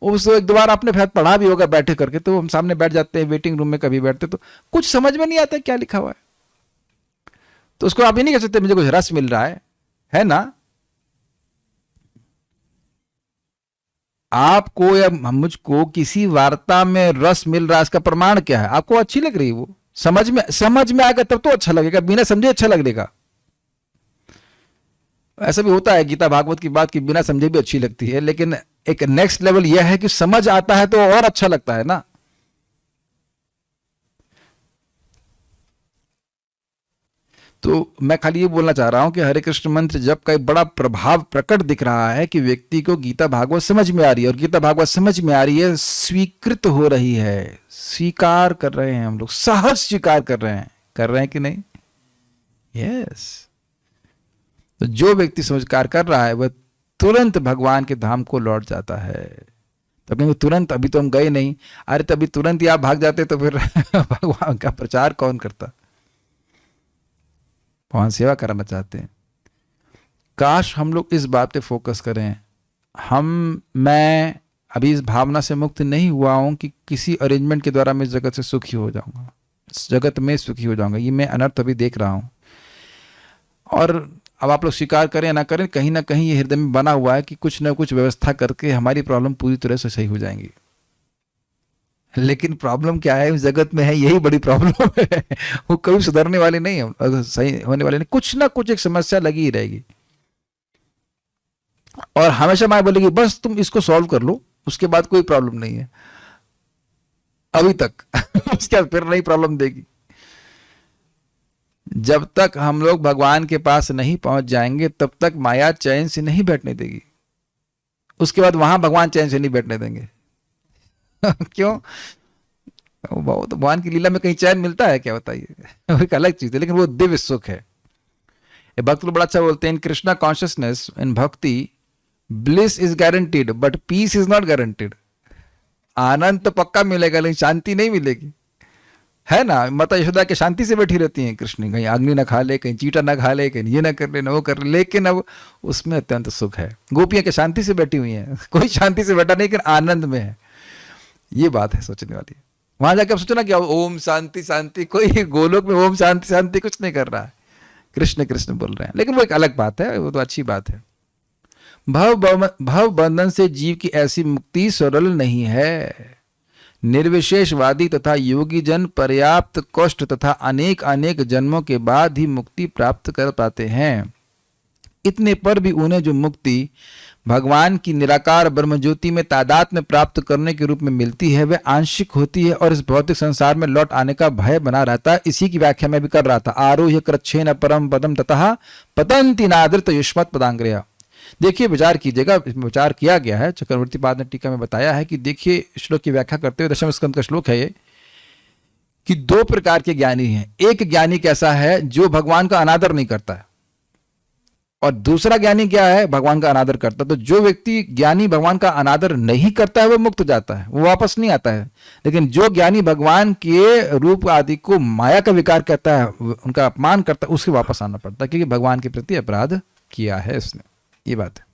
उसको एक दो बार आपने पढ़ा भी होगा बैठे करके, तो हम सामने बैठ जाते हैं, वेटिंग रूम में कभी बैठते तो कुछ समझ में नहीं आता क्या लिखा हुआ है। तो उसको आप ये नहीं कह सकते मुझे कुछ रस मिल रहा है ना? आपको या मुझको किसी वार्ता में रस मिल रहा है, इसका प्रमाण क्या है? आपको अच्छी लग रही है, वो समझ में आएगा तब तो अच्छा लगेगा, बिना समझे अच्छा लगेगा। ऐसा भी होता है गीता भागवत की बात की बिना समझे भी अच्छी लगती है, लेकिन एक नेक्स्ट लेवल यह है कि समझ आता है तो और अच्छा लगता है ना। तो मैं खाली ये बोलना चाह रहा हूं कि हरे कृष्ण मंत्र जब का बड़ा प्रभाव प्रकट दिख रहा है कि व्यक्ति को गीता भागवत समझ में आ रही है, और गीता भागवत समझ में आ रही है, स्वीकृत हो रही है, स्वीकार कर रहे हैं हम लोग, सहज स्वीकार कर रहे हैं कर रहे हैं कि नहीं? यस। तो जो व्यक्ति समझकार कर रहा है वह तुरंत भगवान के धाम को लौट जाता है। तो कहेंगे तुरंत, अभी तो हम गए नहीं। अरे तभी तुरंत ही आप भाग जाते तो फिर भगवान का प्रचार कौन करता? भगवान सेवा कराना चाहते हैं। काश हम लोग इस बात पे फोकस करें। मैं अभी इस भावना से मुक्त नहीं हुआ हूं कि किसी अरेंजमेंट के द्वारा मैं इस जगत से सुखी हो जाऊंगा, इस जगत में सुखी हो जाऊंगा। ये मैं अनर्थ अभी देख रहा हूं। और अब आप लोग स्वीकार करें या ना करें, कहीं ना कहीं ये हृदय में बना हुआ है कि कुछ ना कुछ व्यवस्था करके हमारी प्रॉब्लम पूरी तरह से सही हो जाएंगी। लेकिन प्रॉब्लम क्या है इस जगत में है, यही बड़ी प्रॉब्लम है। वो कभी सुधरने वाली नहीं है, अगर सही होने वाली नहीं। कुछ ना कुछ एक समस्या लगी ही रहेगी। और हमेशा माया बोलेगी बस तुम इसको सॉल्व कर लो, उसके बाद कोई प्रॉब्लम नहीं है अभी तक। उसके बाद फिर नई प्रॉब्लम देगी। जब तक हम लोग भगवान के पास नहीं पहुंच जाएंगे तब तक माया चैन से नहीं बैठने देगी। उसके बाद वहां भगवान चैन से नहीं बैठने देंगे। क्यों? वो तो भगवान की लीला में कहीं चैन मिलता है क्या, बताइए? वो एक अलग चीज है, लेकिन वो दिव्य सुख है। ये भक्त लोग बड़ा अच्छा बोलते हैं, इन Krishna consciousness in bhakti bliss is guaranteed but peace is not guaranteed. आनंद तो पक्का मिलेगा लेकिन शांति नहीं मिलेगी, है ना? माता यशोदा के शांति से बैठी रहती हैं कृष्ण, कहीं अग्नि ना खा ले, कहीं चीटा ना खा ले, कहीं ये ना कर ले ना वो कर ले, लेकिन अब उसमें अत्यंत सुख है। गोपियां के शांति से बैठी हुई हैं, कोई शांति से बैठा नहीं लेकिन आनंद में है। ये बात है सोचने वाली। वहां जाकर सोचना क्या ओम शांति शांति, कोई गोलोक में ओम शांति शांति कुछ नहीं कर रहा है, कृष्ण कृष्ण बोल रहे हैं। लेकिन वो एक अलग बात है, वो तो अच्छी बात है। भव बंधन से जीव की ऐसी मुक्ति सरल नहीं है। निर्विशेषवादी तथा योगी जन पर्याप्त कष्ट तथा अनेक अनेक जन्मों के बाद ही मुक्ति प्राप्त कर पाते हैं। इतने पर भी उन्हें जो मुक्ति भगवान की निराकार ब्रह्म ज्योति में तादात्म्य प्राप्त करने के रूप में मिलती है वह आंशिक होती है और इस भौतिक संसार में लौट आने का भय बना रहता है। इसी की व्याख्या मैं भी कर रहा था। आरोह्य कृच्छेन परम पदम ततः पतंति नादृत युष्मत् पदांग्रया। देखिए विचार कीजिएगा, इसमें विचार किया गया है। चक्रवर्ती पाद ने टीका में बताया है कि देखिए श्लोक की व्याख्या करते हुए, दशम स्कंद का श्लोक है ये, कि दो प्रकार के ज्ञानी हैं। एक ज्ञानी कैसा है जो भगवान का अनादर नहीं करता है, और दूसरा ज्ञानी क्या है, भगवान का अनादर करता है। तो जो व्यक्ति ज्ञानी भगवान का अनादर नहीं करता है वो मुक्त हो जाता है, वो वापस नहीं आता है। लेकिन जो ज्ञानी भगवान के रूप आदि को माया का विकार कहता है, उनका अपमान करता है, उसके वापस आना पड़ता है, क्योंकि भगवान के प्रति अपराध किया है उसने। ये बात है।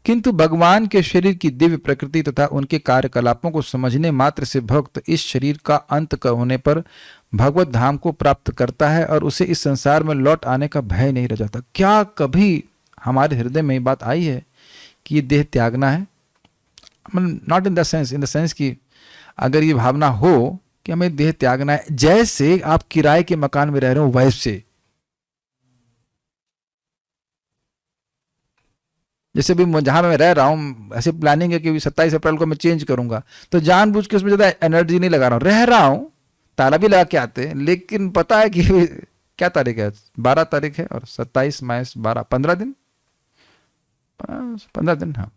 किंतु भगवान के शरीर की दिव्य प्रकृति तथा उनके कार्यकलापों को समझने मात्र से भक्त इस शरीर का अंत होने पर भगवत धाम को प्राप्त करता है और उसे इस संसार में लौट आने का भय नहीं रह जाता। क्या कभी हमारे हृदय में ये बात आई है कि ये देह त्यागना है? नॉट इन द सेंस कि अगर ये भावना हो कि हमें देह त्यागना है, जैसे आप किराए के मकान में रह रहे हो वैसे, जैसे भी जहां मैं रह रहा हूं ऐसे प्लानिंग है कि 27 अप्रैल को मैं चेंज करूंगा, तो जानबूझ के उसमें ज्यादा एनर्जी नहीं लगा रहा हूं, ताला भी लगा के आते हैं, लेकिन पता है कि क्या तारीख है, 12 तारीख है और 27 माइनस 12 15 दिन, 15 दिन, हाँ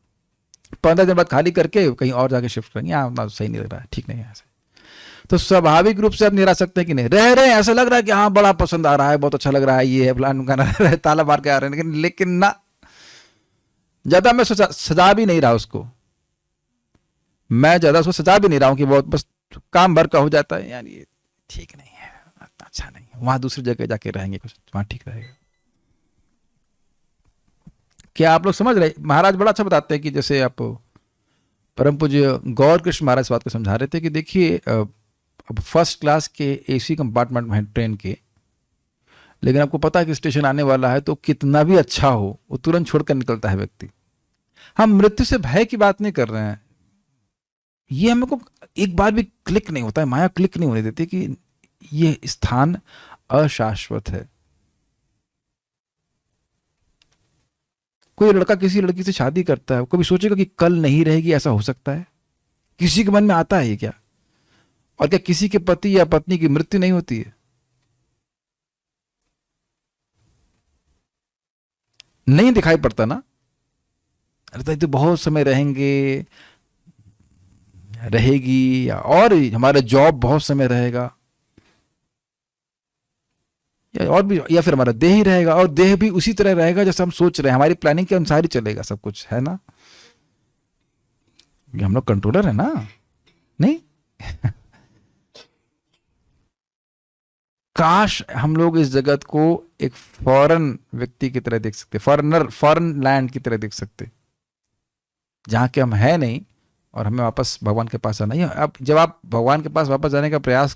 15 दिन बाद खाली करके कहीं और जाके शिफ्ट करेंगे। यहाँ सही नहीं लग रहा है, ठीक नहीं है ऐसे। तो स्वाभाविक रूप से आप नहीं रह सकते कि नहीं रह रहे हैं, ऐसा लग रहा है कि हाँ बड़ा पसंद आ रहा है, बहुत अच्छा लग रहा है, ये है प्लान का, ताला मार के आ रहे हैं, लेकिन ना, ज्यादा मैं सजा भी नहीं रहा उसको, मैं ज्यादा उसको सजा भी नहीं रहा हूं कि बहुत बस काम भर का हो जाता है, यार ये ठीक नहीं है, अच्छा नहीं है, वहां दूसरी जगह जाके रहेंगे कुछ, वहां ठीक रहेगा। क्या आप लोग समझ रहे? महाराज बड़ा अच्छा बताते हैं कि जैसे आप परम पूज्य गौर कृष्ण महाराज इस बात को समझा रहे थे कि देखिए अब फर्स्ट क्लास के एसी कंपार्टमेंट में ट्रेन के, लेकिन आपको पता है कि स्टेशन आने वाला है, तो कितना भी अच्छा हो वो तुरंत छोड़कर निकलता है व्यक्ति। हम मृत्यु से भय की बात नहीं कर रहे हैं, ये हमको एक बार भी क्लिक नहीं होता है, माया क्लिक नहीं होने देती कि ये स्थान अशाश्वत है। कोई लड़का किसी लड़की से शादी करता है, कभी सोचेगा कि कल नहीं रहेगी, ऐसा हो सकता है? किसी के मन में आता है ये क्या? और क्या किसी के पति या पत्नी की मृत्यु नहीं होती है? नहीं दिखाई पड़ता ना, अरे तो बहुत समय रहेंगे, रहेगी, या और हमारा जॉब बहुत समय रहेगा, या और भी, या फिर हमारा देह ही रहेगा, और देह भी उसी तरह रहेगा जैसे हम सोच रहे हैं, हमारी प्लानिंग के अनुसार ही चलेगा सब कुछ, है ना? ये हम लोग कंट्रोलर है ना, नहीं? काश हम लोग इस जगत को एक फॉरेन व्यक्ति की तरह देख सकते, फॉरेनर, फॉरेन लैंड की तरह देख सकते, जहाँ के हम है नहीं, और हमें वापस भगवान के पास आना है। अब जब आप भगवान के पास वापस जाने का प्रयास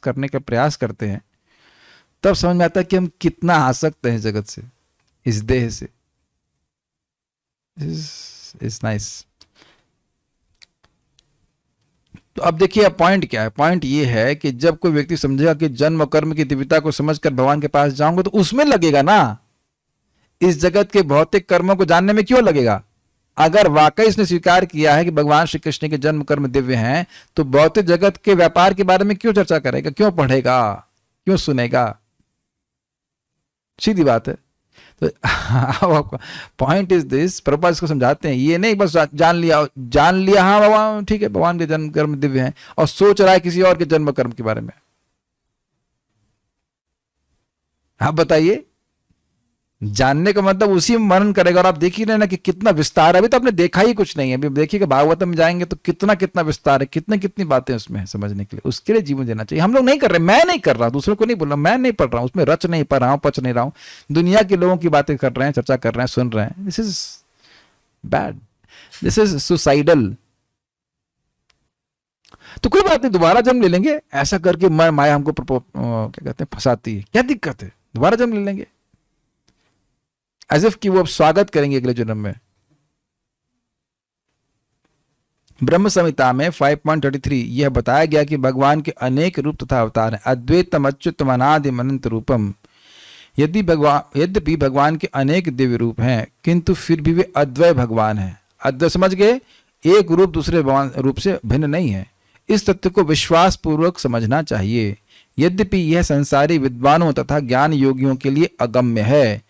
करते हैं, तब समझ में आता है कि हम कितना आसक्त हैं इस जगत से, इस देह से। Is nice. तो अब देखिए पॉइंट क्या है। पॉइंट ये है कि जब कोई व्यक्ति समझेगा कि जन्म और कर्म की दिव्यता को समझकर भगवान के पास जाऊंगा, तो उसमें लगेगा ना, इस जगत के भौतिक कर्मों को जानने में क्यों लगेगा? अगर वाकई इसने स्वीकार किया है कि भगवान श्री कृष्ण के जन्म कर्म दिव्य हैं, तो भौतिक जगत के व्यापार के बारे में क्यों चर्चा करेगा, क्यों पढ़ेगा, क्यों सुनेगा? सीधी बात है। तो आपका पॉइंट इज दिस, प्रभुपाद इसको समझाते हैं, ये नहीं बस जान लिया हाँ भगवान ठीक है, भगवान के जन्म कर्म दिव्य हैं, और सोच रहा है किसी और के जन्म कर्म के बारे में। आप बताइए, जानने का मतलब उसी में मनन करेगा। और आप देख ही रहे ना कि कितना विस्तार है, अभी तो आपने देखा ही कुछ नहीं है, अभी देखिएगा भागवतम में जाएंगे तो कितना कितना विस्तार है, कितनी कितनी बातें उसमें है समझने के लिए। उसके लिए जीवन देना चाहिए। हम लोग नहीं कर रहे, मैं नहीं कर रहा, दूसरों को नहीं बोल रहा, मैं नहीं पढ़ रहा हूं, उसमें रच नहीं पा रहा हूं, पच नहीं रहा हूं, दुनिया के लोगों की बातें कर रहे हैं, चर्चा कर रहे हैं, सुन रहे हैं। This is bad, this is suicidal. तो कोई बात नहीं, दोबारा जन्म ले लेंगे, ऐसा करके माया हमको क्या कहते हैं, फंसाती है, क्या दिक्कत है, दोबारा जन्म ले लेंगे, एज इफ कि वो अब स्वागत करेंगे अगले जन्म में। ब्रह्म संहिता में 5.33 यह बताया गया कि भगवान के अनेक रूप तथा अवतार हैं। अद्वैतम अच्युतम अनादिम अनंत रूपम। यद्यपि भगवान के अनेक दिव्य रूप हैं, किंतु फिर भी वे अद्वय भगवान हैं। अद्वय समझ गए, एक रूप दूसरे भगवान रूप से भिन्न नहीं है। इस तथ्य को विश्वास पूर्वक समझना चाहिए। यद्यपि यह संसारी विद्वानों तथा ज्ञान योगियों के लिए अगम्य है।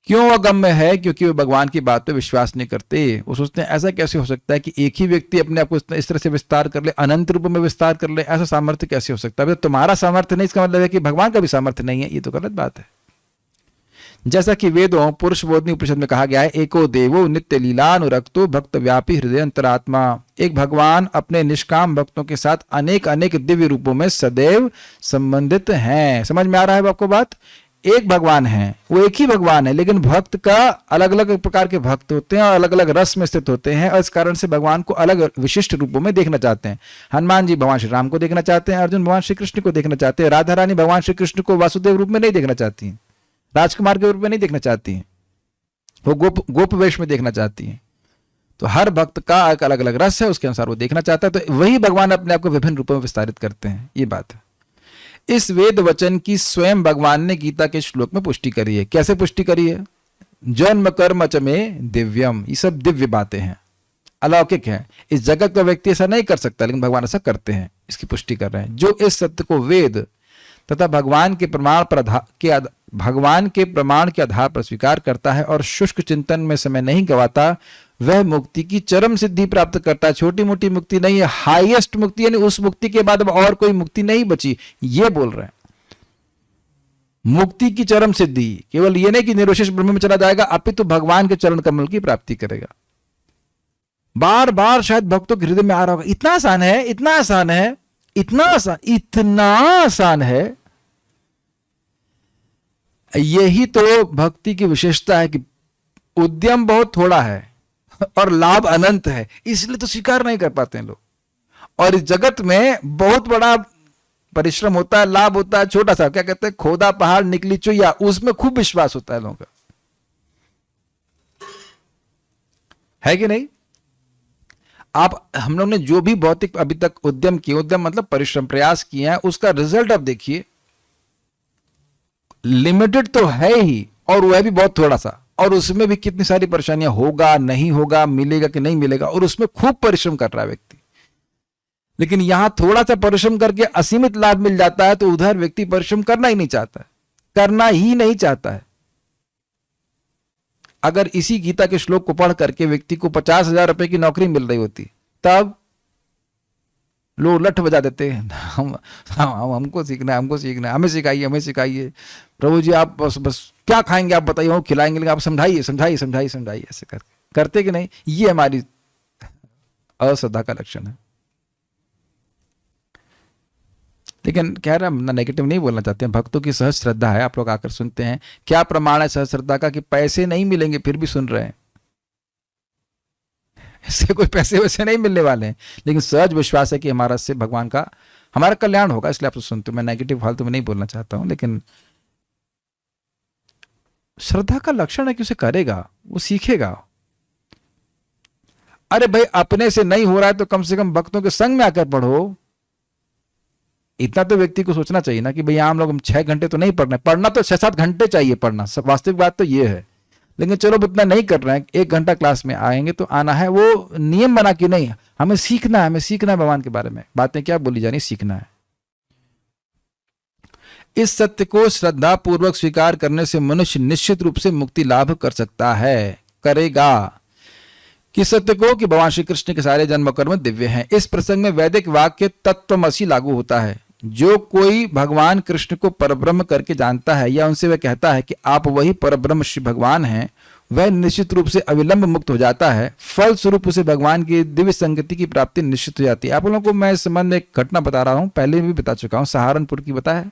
क्यों अगम्य है? क्योंकि वे भगवान की बात पे विश्वास नहीं करते। वो सोचते हैं ऐसा कैसे हो सकता है कि एक ही व्यक्ति अपने आप को इस तरह से विस्तार कर ले, अनंत रूप में विस्तार कर ले, ऐसा सामर्थ्य कैसे हो सकता है? तुम्हारा सामर्थ्य नहीं, इसका मतलब है कि भगवान का भी सामर्थ्य नहीं है। ये तो गलत बात है। जैसा कि वेदों पुरुष बोधनी उपनिषद में कहा गया है, एको देवो नित्य लीलानुरक्तो भक्त व्यापी हृदय अंतरात्मा। एक भगवान अपने निष्काम भक्तों के साथ अनेक अनेक दिव्य रूपों में सदैव संबंधित हैं। समझ में आ रहा है आपको बात? एक भगवान है, वो एक ही भगवान है, लेकिन भक्त का अलग अलग प्रकार के भक्त होते हैं और अलग अलग रस में स्थित होते हैं, और इस कारण से भगवान को अलग विशिष्ट रूपों में देखना चाहते हैं। हनुमान जी भगवान श्री राम को देखना चाहते हैं, अर्जुन भगवान श्री कृष्ण को देखना चाहते हैं, राधा रानी भगवान श्री कृष्ण को वासुदेव रूप में नहीं देखना चाहती हैं, राजकुमार के रूप में नहीं देखना चाहती हैं, वो गोप वेश में देखना चाहती हैं। तो हर भक्त का एक अलग अलग रस है, उसके अनुसार वो देखना चाहता है। तो वही भगवान अपने आप को विभिन्न रूपों में विस्तारित करते हैं, ये बात है। इस वेद वचन की स्वयं भगवान ने गीता के श्लोक में पुष्टि करी है। कैसे पुष्टि करी है? जन्म कर्म च में दिव्यम। ये सब दिव्य बातें हैं, अलौकिक हैं। इस जगत का व्यक्ति ऐसा नहीं कर सकता, लेकिन भगवान ऐसा करते हैं, इसकी पुष्टि कर रहे हैं। जो इस सत्य को वेद तथा भगवान के प्रमाण के आधार पर स्वीकार करता है और शुष्क चिंतन में समय नहीं गवाता, वह मुक्ति की चरम सिद्धि प्राप्त करता है। छोटी मोटी मुक्ति नहीं है, हाईएस्ट मुक्ति, यानी उस मुक्ति के बाद अब और कोई मुक्ति नहीं बची, ये बोल रहे हैं। मुक्ति की चरम सिद्धि केवल ये नहीं कि निर्विशेष ब्रह्म में चला जाएगा, अपितु भगवान के चरण कमल की प्राप्ति करेगा। बार बार शायद भक्तों के हृदय में आ रहा होगा, इतना आसान है, इतना आसान है, इतना आसान है। यही तो भक्ति की विशेषता है कि उद्यम बहुत थोड़ा है और लाभ अनंत है, इसलिए तो स्वीकार नहीं कर पाते हैं लोग। और इस जगत में बहुत बड़ा परिश्रम होता है, लाभ होता है छोटा सा, क्या कहते हैं, खोदा पहाड़ निकली चुईया, उसमें खूब विश्वास होता है लोगों का, है कि नहीं? हम लोग ने जो भी भौतिक अभी तक उद्यम किए, उद्यम मतलब परिश्रम, प्रयास किए हैं, उसका रिजल्ट अब देखिए, लिमिटेड तो है ही, और वह भी बहुत थोड़ा सा, और उसमें भी कितनी सारी परेशानियां, होगा नहीं होगा, मिलेगा कि नहीं मिलेगा, और उसमें खूब परिश्रम कर रहा है व्यक्ति। लेकिन यहां थोड़ा सा परिश्रम करके असीमित लाभ मिल जाता है, तो उधर व्यक्ति परिश्रम करना ही नहीं चाहता है, करना ही नहीं चाहता है। अगर इसी गीता के श्लोक को पढ़ करके व्यक्ति को 50,000 रुपए की नौकरी मिल रही होती, तब लोग लठ बजा देते हैं, हमको सीखना है, हमको सीखना है, हमें सिखाइए, हमें सिखाइए। प्रभु जी आप बस क्या खाएंगे आप बताइए, हम खिलाएंगे, लेकिन आप समझाइए समझाइए समझाइए समझाइए, ऐसे करते कि नहीं? ये हमारी अश्रद्धा का लक्षण है। लेकिन कह रहे हम नेगेटिव नहीं बोलना चाहते हैं, भक्तों की सहज श्रद्धा है। आप लोग आकर सुनते हैं, क्या प्रमाण है सहज श्रद्धा का? कि पैसे नहीं मिलेंगे फिर भी सुन रहे हैं, इससे कोई पैसे वैसे नहीं मिलने वाले हैं, लेकिन सहज विश्वास है कि हमारा से भगवान का हमारा कल्याण होगा, इसलिए आप तो सुनते हो। मैं नेगेटिव फालतू में नहीं बोलना चाहता हूं, लेकिन श्रद्धा का लक्षण है कि उसे करेगा, वो सीखेगा। अरे भाई अपने से नहीं हो रहा है तो कम से कम भक्तों के संग में आकर पढ़ो। इतना तो व्यक्ति को सोचना चाहिए ना कि भैया हम लोग 6 घंटे तो नहीं पढ़ना है, पढ़ना तो 6-7 घंटे चाहिए पढ़ना, सब वास्तविक बात तो ये है। लेकिन चलो इतना नहीं कर रहे हैं, 1 घंटा क्लास में आएंगे तो आना है, वो नियम बना कि नहीं हमें सीखना है, हमें सीखना है भगवान के बारे में, बातें क्या बोली जानी, सीखना है। इस सत्य को श्रद्धा पूर्वक स्वीकार करने से मनुष्य निश्चित रूप से मुक्ति लाभ कर सकता है, करेगा। कि सत्य को कि भगवान श्री कृष्ण के सारे जन्म कर्म दिव्य हैं। इस प्रसंग में वैदिक वाक्य तत्वमसि लागू होता है। जो कोई भगवान कृष्ण को परब्रह्म करके जानता है या उनसे वह कहता है कि आप वही परब्रह्म श्री भगवान हैं, वह निश्चित रूप से अविलंब मुक्त हो जाता है। फल स्वरूप उसे भगवान की दिव्य संगति की प्राप्ति निश्चित हो जाती है। आप लोगों को मैं इस संबंध में एक घटना बता रहा हूं, पहले भी बता चुका हूं, सहारनपुर की बता है।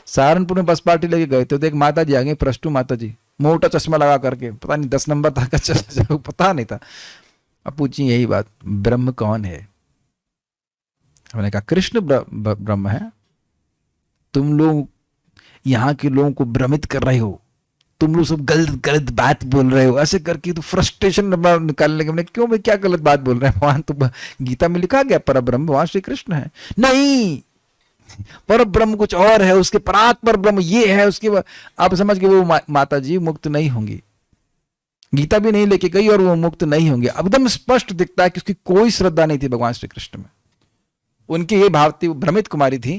सहारनपुर में बस पार्टी लेके गए थे तो एक माता जी आ गई, प्रष्टु माता जी, मोटा चश्मा लगा करके, पता नहीं 10 नंबर तक का चश्मा, पता नहीं था। अब पूछी यही बात, ब्रह्म कौन है? हमने कहा कृष्ण ब्रह्म है। तुम लोग यहाँ के लोगों को भ्रमित कर रहे हो, तुम लोग सब गलत गलत बात बोल रहे हो, ऐसे करके तो फ्रस्ट्रेशन निकालने के। हमने क्यों भाई क्या गलत बात बोल रहे हैं? भगवान तो गीता में लिखा गया पर ब्रह्म भगवान श्री कृष्ण है। नहीं, पर ब्रह्म कुछ और है, उसके परात पर ब्रह्म ये है, उसके आप समझ के वो माता जी मुक्त नहीं होंगी, गीता भी नहीं लेके गई और वो मुक्त नहीं होंगे। एकदम स्पष्ट दिखता है कि उसकी कोई श्रद्धा नहीं थी भगवान श्री कृष्ण में। उनकी ये भाव थी, भ्रमित कुमारी थी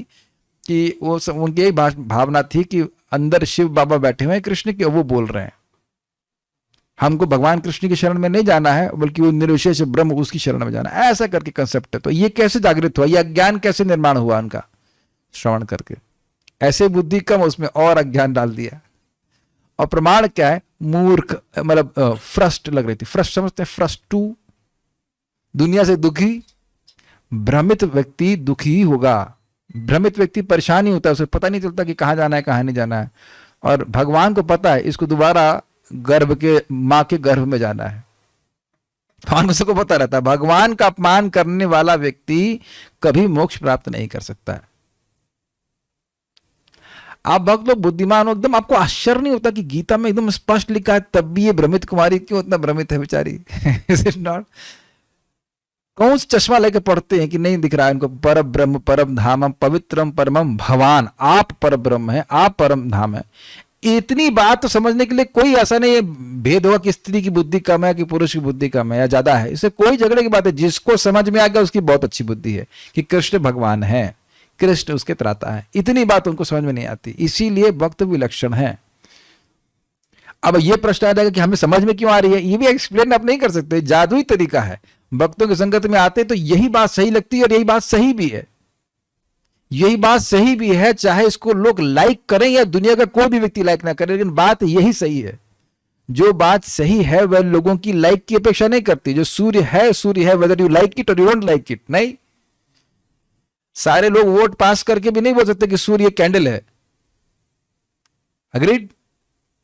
कि वो उनकी यही भावना थी कि अंदर शिव बाबा बैठे हुए हैं कृष्ण के, वो बोल रहे हैं हमको भगवान कृष्ण की शरण में नहीं जाना है, बल्कि वो निर्विशेष ब्रह्म उसकी शरण में जाना है, ऐसा करके कंसेप्ट है। तो ये कैसे जागृत हुआ, ये अज्ञान कैसे निर्माण हुआ उनका? श्रवण करके ऐसे बुद्धि कम, उसमें और अज्ञान डाल दिया। और प्रमाण क्या है? मूर्ख, मतलब फ्रस्ट लग रही थी, फ्रस्ट समझते हैं, फ्रस्ट टू, दुनिया से दुखी। भ्रमित व्यक्ति दुखी ही होगा, भ्रमित व्यक्ति परेशान ही होता है, उसे पता नहीं चलता कि कहाँ जाना है कहाँ नहीं जाना है। और भगवान को पता है इसको दोबारा गर्भ के माँ के गर्भ में जाना है, भगवान को पता रहता है। भगवान का अपमान करने वाला व्यक्ति कभी मोक्ष प्राप्त नहीं कर सकता है। आप भक्त लोग बुद्धिमान हो एकदम, आपको आश्चर्य नहीं होता कि गीता में एकदम स्पष्ट लिखा है, तब भी ये भ्रमित कुमारी क्यों इतना भ्रमित है बेचारी? Is it not? कौन सा चश्मा लेके पढ़ते हैं कि नहीं दिख रहा है इनको? पर ब्रह्म परम धामम पवित्रम परमम भवान, आप पर ब्रह्म है, आप परम धाम है। इतनी बात तो समझने के लिए कोई ऐसा नहीं है भेद होगा कि स्त्री की बुद्धि कम है कि पुरुष की बुद्धि कम है या ज्यादा है, इससे कोई झगड़े की बात है। जिसको समझ में आ गया उसकी बहुत अच्छी बुद्धि है कि कृष्ण भगवान है, कृष्ण उसके त्राता है। इतनी बात उनको समझ में नहीं आती, इसीलिए भक्त विलक्षण है। अब ये प्रश्न आ जाएगा कि हमें समझ में क्यों आ रही है, ये भी एक्सप्लेन आप नहीं कर सकते, जादुई तरीका है। भक्तों की संगत में आते तो यही बात सही लगती है और यही बात सही भी है, यही बात सही भी है, चाहे इसको लोग लाइक करें या दुनिया का कोई भी व्यक्ति लाइक ना करे, लेकिन बात यही सही है। जो बात सही है वह लोगों की लाइक की अपेक्षा नहीं करती। जो सूर्य है सूर्य है, वेदर यू लाइक इट और यू डोंट लाइक इट। नहीं, सारे लोग वोट पास करके भी नहीं बोल सकते कि सूर्य कैंडल है। अग्रीड?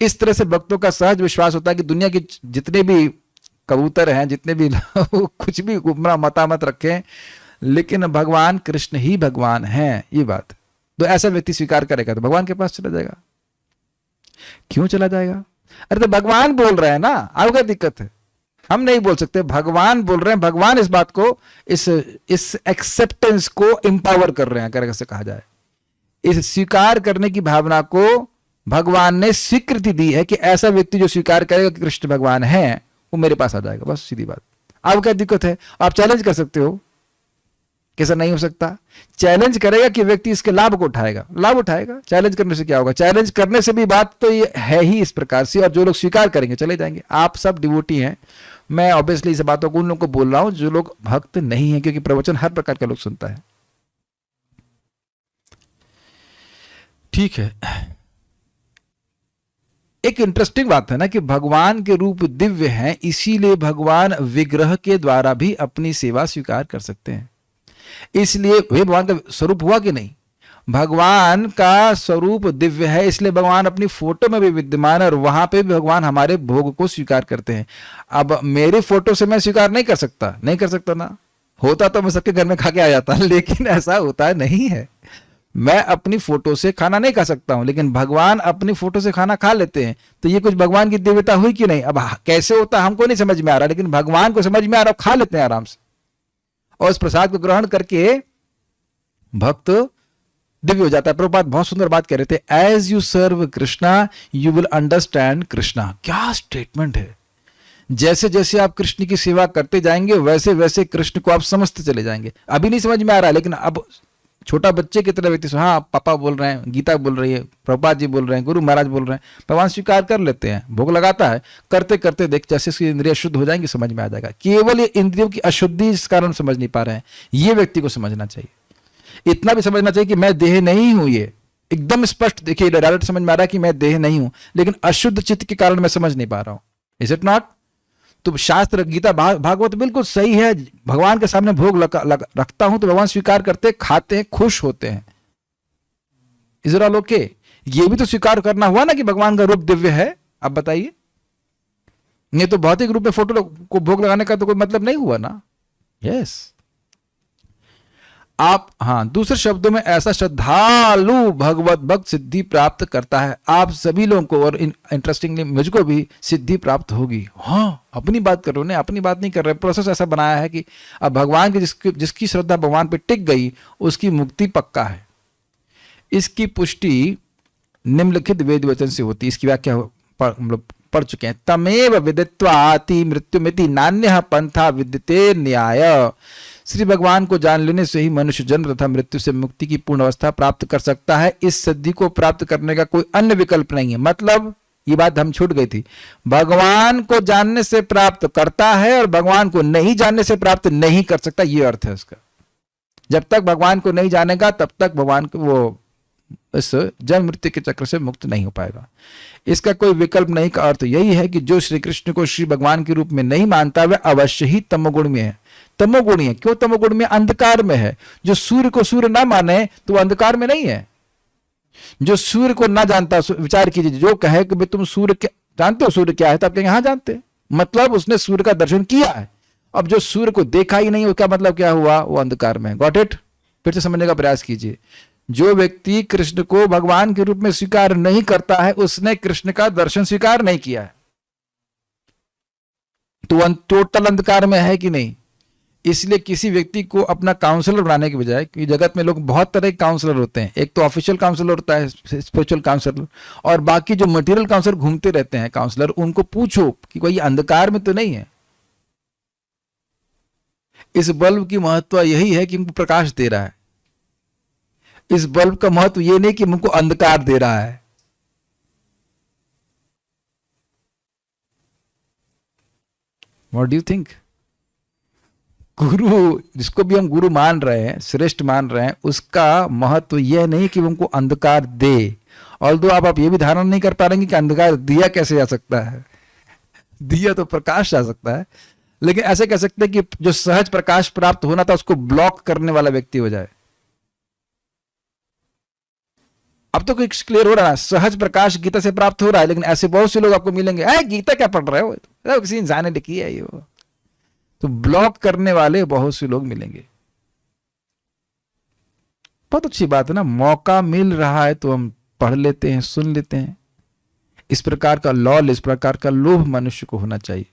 इस तरह से भक्तों का सहज विश्वास होता है कि दुनिया के जितने भी कबूतर हैं, जितने भी कुछ भी गुमराह मतामत रखें, लेकिन भगवान कृष्ण ही भगवान हैं, ये बात। तो ऐसा व्यक्ति स्वीकार करेगा तो भगवान के पास चला जाएगा। क्यों चला जाएगा? अरे तो भगवान बोल रहे हैं ना, आपको क्या दिक्कत है? हम नहीं बोल सकते, भगवान बोल रहे हैं। भगवान इस बात को, इस एक्सेप्टेंस को एम्पावर कर रहे हैं, अगर ऐसे कहा जाए। इस स्वीकार करने की भावना को भगवान ने स्वीकृति दी है कि ऐसा व्यक्ति जो स्वीकार करेगा कि कृष्ण भगवान है, वो मेरे पास आ जाएगा। बस सीधी बात। आपको क्या दिक्कत है? आप चैलेंज कर सकते हो, कैसा नहीं हो सकता? चैलेंज करेगा कि व्यक्ति इसके लाभ को उठाएगा, लाभ उठाएगा। चैलेंज करने से क्या होगा? चैलेंज करने से भी बात तो ये है ही इस प्रकार से, और जो लोग स्वीकार करेंगे चले जाएंगे। आप सब डिवोटी हैं, मैं ऑब्वियसली इस बातों को उन लोगों को बोल रहा हूं जो लोग भक्त नहीं है, क्योंकि प्रवचन हर प्रकार का लोग सुनता है। ठीक है, एक इंटरेस्टिंग बात है ना कि भगवान के रूप दिव्य हैं, इसीलिए भगवान विग्रह के द्वारा भी अपनी सेवा स्वीकार कर सकते हैं। इसलिए वे भगवान का स्वरूप हुआ कि नहीं, भगवान का स्वरूप दिव्य है, इसलिए भगवान अपनी फोटो में भी विद्यमान है और वहां पे भी भगवान हमारे भोग को स्वीकार करते हैं। अब मेरी फोटो से मैं स्वीकार नहीं कर सकता, नहीं कर सकता ना, होता तो मैं सबके घर में खा के आ जाता, लेकिन ऐसा होता नहीं है। मैं अपनी फोटो से खाना नहीं खा सकता हूं, लेकिन भगवान अपनी फोटो से खाना खा लेते हैं। तो ये कुछ भगवान की दिव्यता हुई कि नहीं? अब कैसे होता हमको नहीं समझ में आ रहा, लेकिन भगवान को समझ में आ रहा, खा लेते हैं आराम से, और उस प्रसाद को ग्रहण करके भक्त दिव्य हो जाता है। प्रभुपाद बहुत सुंदर बात कह रहे थे, as you serve Krishna you will understand Krishna. क्या स्टेटमेंट है! जैसे जैसे आप कृष्ण की सेवा करते जाएंगे वैसे वैसे कृष्ण को आप समझते चले जाएंगे। अभी नहीं समझ में आ रहा है, लेकिन अब छोटा बच्चे की तरह व्यक्ति, हाँ पापा बोल रहे हैं, गीता बोल रही है, प्रभुपाद जी बोल रहे हैं, गुरु महाराज बोल रहे हैं, भगवान स्वीकार कर लेते हैं, भोग लगाता है, करते करते देख जैसे इसकी इंद्रियां शुद्ध हो जाएंगी, समझ में आ जाएगा। केवल ये इंद्रियों की अशुद्धि इस कारण समझ नहीं पा रहे हैं, ये व्यक्ति को समझना चाहिए। इतना भी समझना चाहिए कि मैं देह नहीं हूं, ये एकदम स्पष्ट देखिए, डायरेक्ट समझ में आ रहा है कि मैं देह नहीं हूं, लेकिन अशुद्ध चित्त के कारण मैं समझ नहीं पा रहा हूं। Is it not? तो शास्त्र, गीता, भागवत बिल्कुल सही है। भगवान के सामने भोग रखता हूं तो भगवान स्वीकार करते, खाते हैं, खुश होते हैं। Is it all okay? ये भी तो स्वीकार करना हुआ ना कि भगवान का रूप दिव्य है। अब बताइए, नहीं तो भौतिक रूप में फोटो को भोग लगाने का तो कोई मतलब नहीं हुआ ना। यस, आप, हाँ, दूसरे शब्दों में ऐसा श्रद्धालु भगवत भक्त सिद्धि प्राप्त करता है। आप सभी लोगों को, और इंटरेस्टिंगली मुझको भी सिद्धि प्राप्त होगी। हाँ, अपनी बात कर रहे हो, अपनी बात नहीं कर रहे। प्रोसेस ऐसा बनाया है कि अब भगवान की जिसकी श्रद्धा भगवान पे टिक गई उसकी मुक्ति पक्का है। इसकी पुष्टि निम्नलिखित वेद वचन से होती है। इसकी व्याख्या हम लोग पढ़ चुके हैं। तमेव विदित्वा आति मृत्युमिति नान्यः पंथा विद्यते न्याय। श्री भगवान को जान लेने से ही मनुष्य जन्म तथा मृत्यु से मुक्ति की पूर्ण अवस्था प्राप्त कर सकता है। इस सिद्धि को प्राप्त करने का कोई अन्य विकल्प नहीं है। मतलब ये बात हम छूट गई थी, भगवान को जानने से प्राप्त करता है और भगवान को नहीं जानने से प्राप्त नहीं कर सकता, ये अर्थ है उसका। जब तक भगवान को नहीं जानेगा तब तक भगवान को वो इस जन्म मृत्यु के चक्र से मुक्त नहीं हो पाएगा। इसका कोई विकल्प नहीं का अर्थ यही है कि जो श्री कृष्ण को श्री भगवान के रूप में नहीं मानता वह अवश्य ही तमोगुण में है। तमोगुणी है। क्यों तमोगुण में? अंधकार में है। जो सूर्य को सूर्य ना माने तो अंधकार में नहीं है। जो सूर्य को ना जानता, विचार कीजिए, जो कहे कि तुम सूर्य जानते हो सूर्य क्या है, तो आप कहेंगे हाँ जानते, मतलब उसने सूर्य का दर्शन किया है। अब जो सूर्य को देखा ही नहीं, उसका मतलब क्या हुआ? वो अंधकार में है। Got it? फिर से समझने का प्रयास कीजिए। जो व्यक्ति कृष्ण को भगवान के रूप में स्वीकार नहीं करता है उसने कृष्ण का दर्शन स्वीकार नहीं किया है, तो टोटल अंधकार में है कि नहीं। इसलिए किसी व्यक्ति को अपना काउंसलर बनाने के बजाय, कि जगत में लोग बहुत तरह के काउंसलर होते हैं, एक तो ऑफिशियल काउंसलर होता है, स्पिरिचुअल काउंसलर, और बाकी जो मटेरियल काउंसलर घूमते रहते हैं काउंसलर, उनको पूछो कि कोई अंधकार में तो नहीं है। इस बल्ब की महत्व यही है कि हमको प्रकाश दे रहा है। इस बल्ब का महत्व यह नहीं कि हमको अंधकार दे रहा है। What do you think? गुरु, जिसको भी हम गुरु मान रहे हैं, श्रेष्ठ मान रहे हैं, उसका महत्व यह नहीं कि वो हमको अंधकार दे। और दो आप ये भी धारणा नहीं कर पा रहे कि अंधकार दिया कैसे जा सकता है। दिया तो प्रकाश जा सकता है, लेकिन ऐसे कह सकते हैं कि जो सहज प्रकाश प्राप्त होना था उसको ब्लॉक करने वाला व्यक्ति हो जाए। अब तो कुछ क्लियर हो रहा है, सहज प्रकाश गीता से प्राप्त हो रहा है, लेकिन ऐसे बहुत से लोग आपको मिलेंगे, गीता क्या पढ़ रहे हो, तो किसी इंसान ने लिखी है ये। तो ब्लॉक करने वाले बहुत से लोग मिलेंगे। बहुत अच्छी बात है ना, मौका मिल रहा है तो हम पढ़ लेते हैं, सुन लेते हैं। इस प्रकार का लॉल, इस प्रकार का लोभ मनुष्य को होना चाहिए।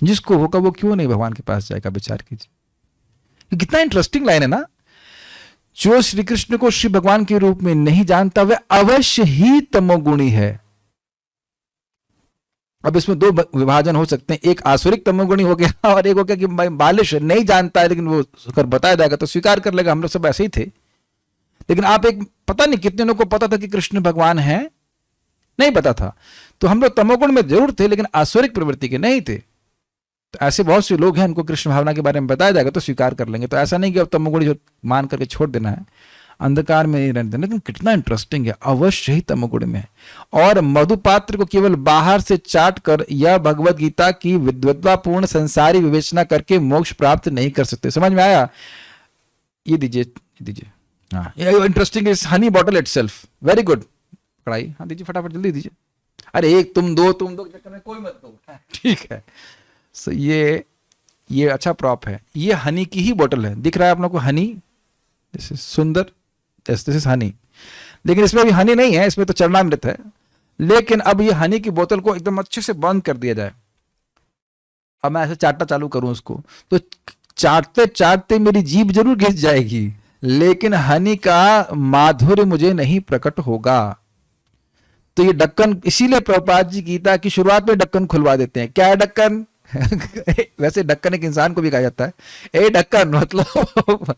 जिसको होगा वो क्यों नहीं भगवान के पास जाएगा? विचार कीजिए, कितना इंटरेस्टिंग लाइन है ना। जो श्री कृष्ण को श्री भगवान के रूप में नहीं जानता वह अवश्य ही तमोगुणी है। अब इसमें दो विभाजन हो सकते हैं, एक आसुरिक तमोगुणी हो गया और एक हो गया कि बालिश नहीं जानता है, लेकिन वो अगर बताया जाएगा तो स्वीकार कर लेगा। हम लोग सब ऐसे ही थे। लेकिन आप एक, पता नहीं कितने लोगों को पता था कि कृष्ण भगवान है, नहीं पता था। तो हम लोग तमोगुण में जरूर थे, लेकिन आसुरिक प्रवृत्ति के नहीं थे। तो ऐसे बहुत से लोग हैं, उनको कृष्ण भावना के बारे में बताया जाएगा तो स्वीकार कर लेंगे। तो ऐसा नहीं कि अब तमोगुणी जो मान करके छोड़ देना है, अंधकार में नहीं रहने देना। लेकिन कितना इंटरेस्टिंग है, अवश्य ही तमोगुण में है। और मधुपात्र को केवल बाहर से चाट कर या भगवत गीता की विद्वत्तापूर्ण संसारी विवेचना करके मोक्ष प्राप्त नहीं कर सकते। समझ में आया? ये दीजिए, दीजिए। हाँ, ये interesting is Honey bottle itself, very good. कढ़ाई, हाँ दीजिए, फटाफट जल्दी दीजिए। अरे एक तुम दो चक्कर में कोई मत दो, ठीक है। सो ये अच्छा प्रॉप है। ये हनी की ही बोतल है, दिख रहा है आप लोग को हनी, जैसे सुंदर, दिस इज हनी। लेकिन इसमें अभी हनी नहीं है, इसमें तो चरणामृत है। लेकिन अब ये हनी की बोतल को एकदम अच्छे से बंद कर दिया जाए। अब मैं ऐसे चाटना चालू करूं उसको, तो चाटते चाटते मेरी जीभ जरूर घिस जाएगी, लेकिन हनी का माधुर्य मुझे नहीं प्रकट होगा। तो ये ढक्कन, इसीलिए प्रभुपाद जी गीता की शुरुआत में ढक्कन खुलवा देते हैं। क्या है ढक्कन? वैसे ढक्कन एक इंसान को भी कहा जाता है। ए ढक्कन मतलब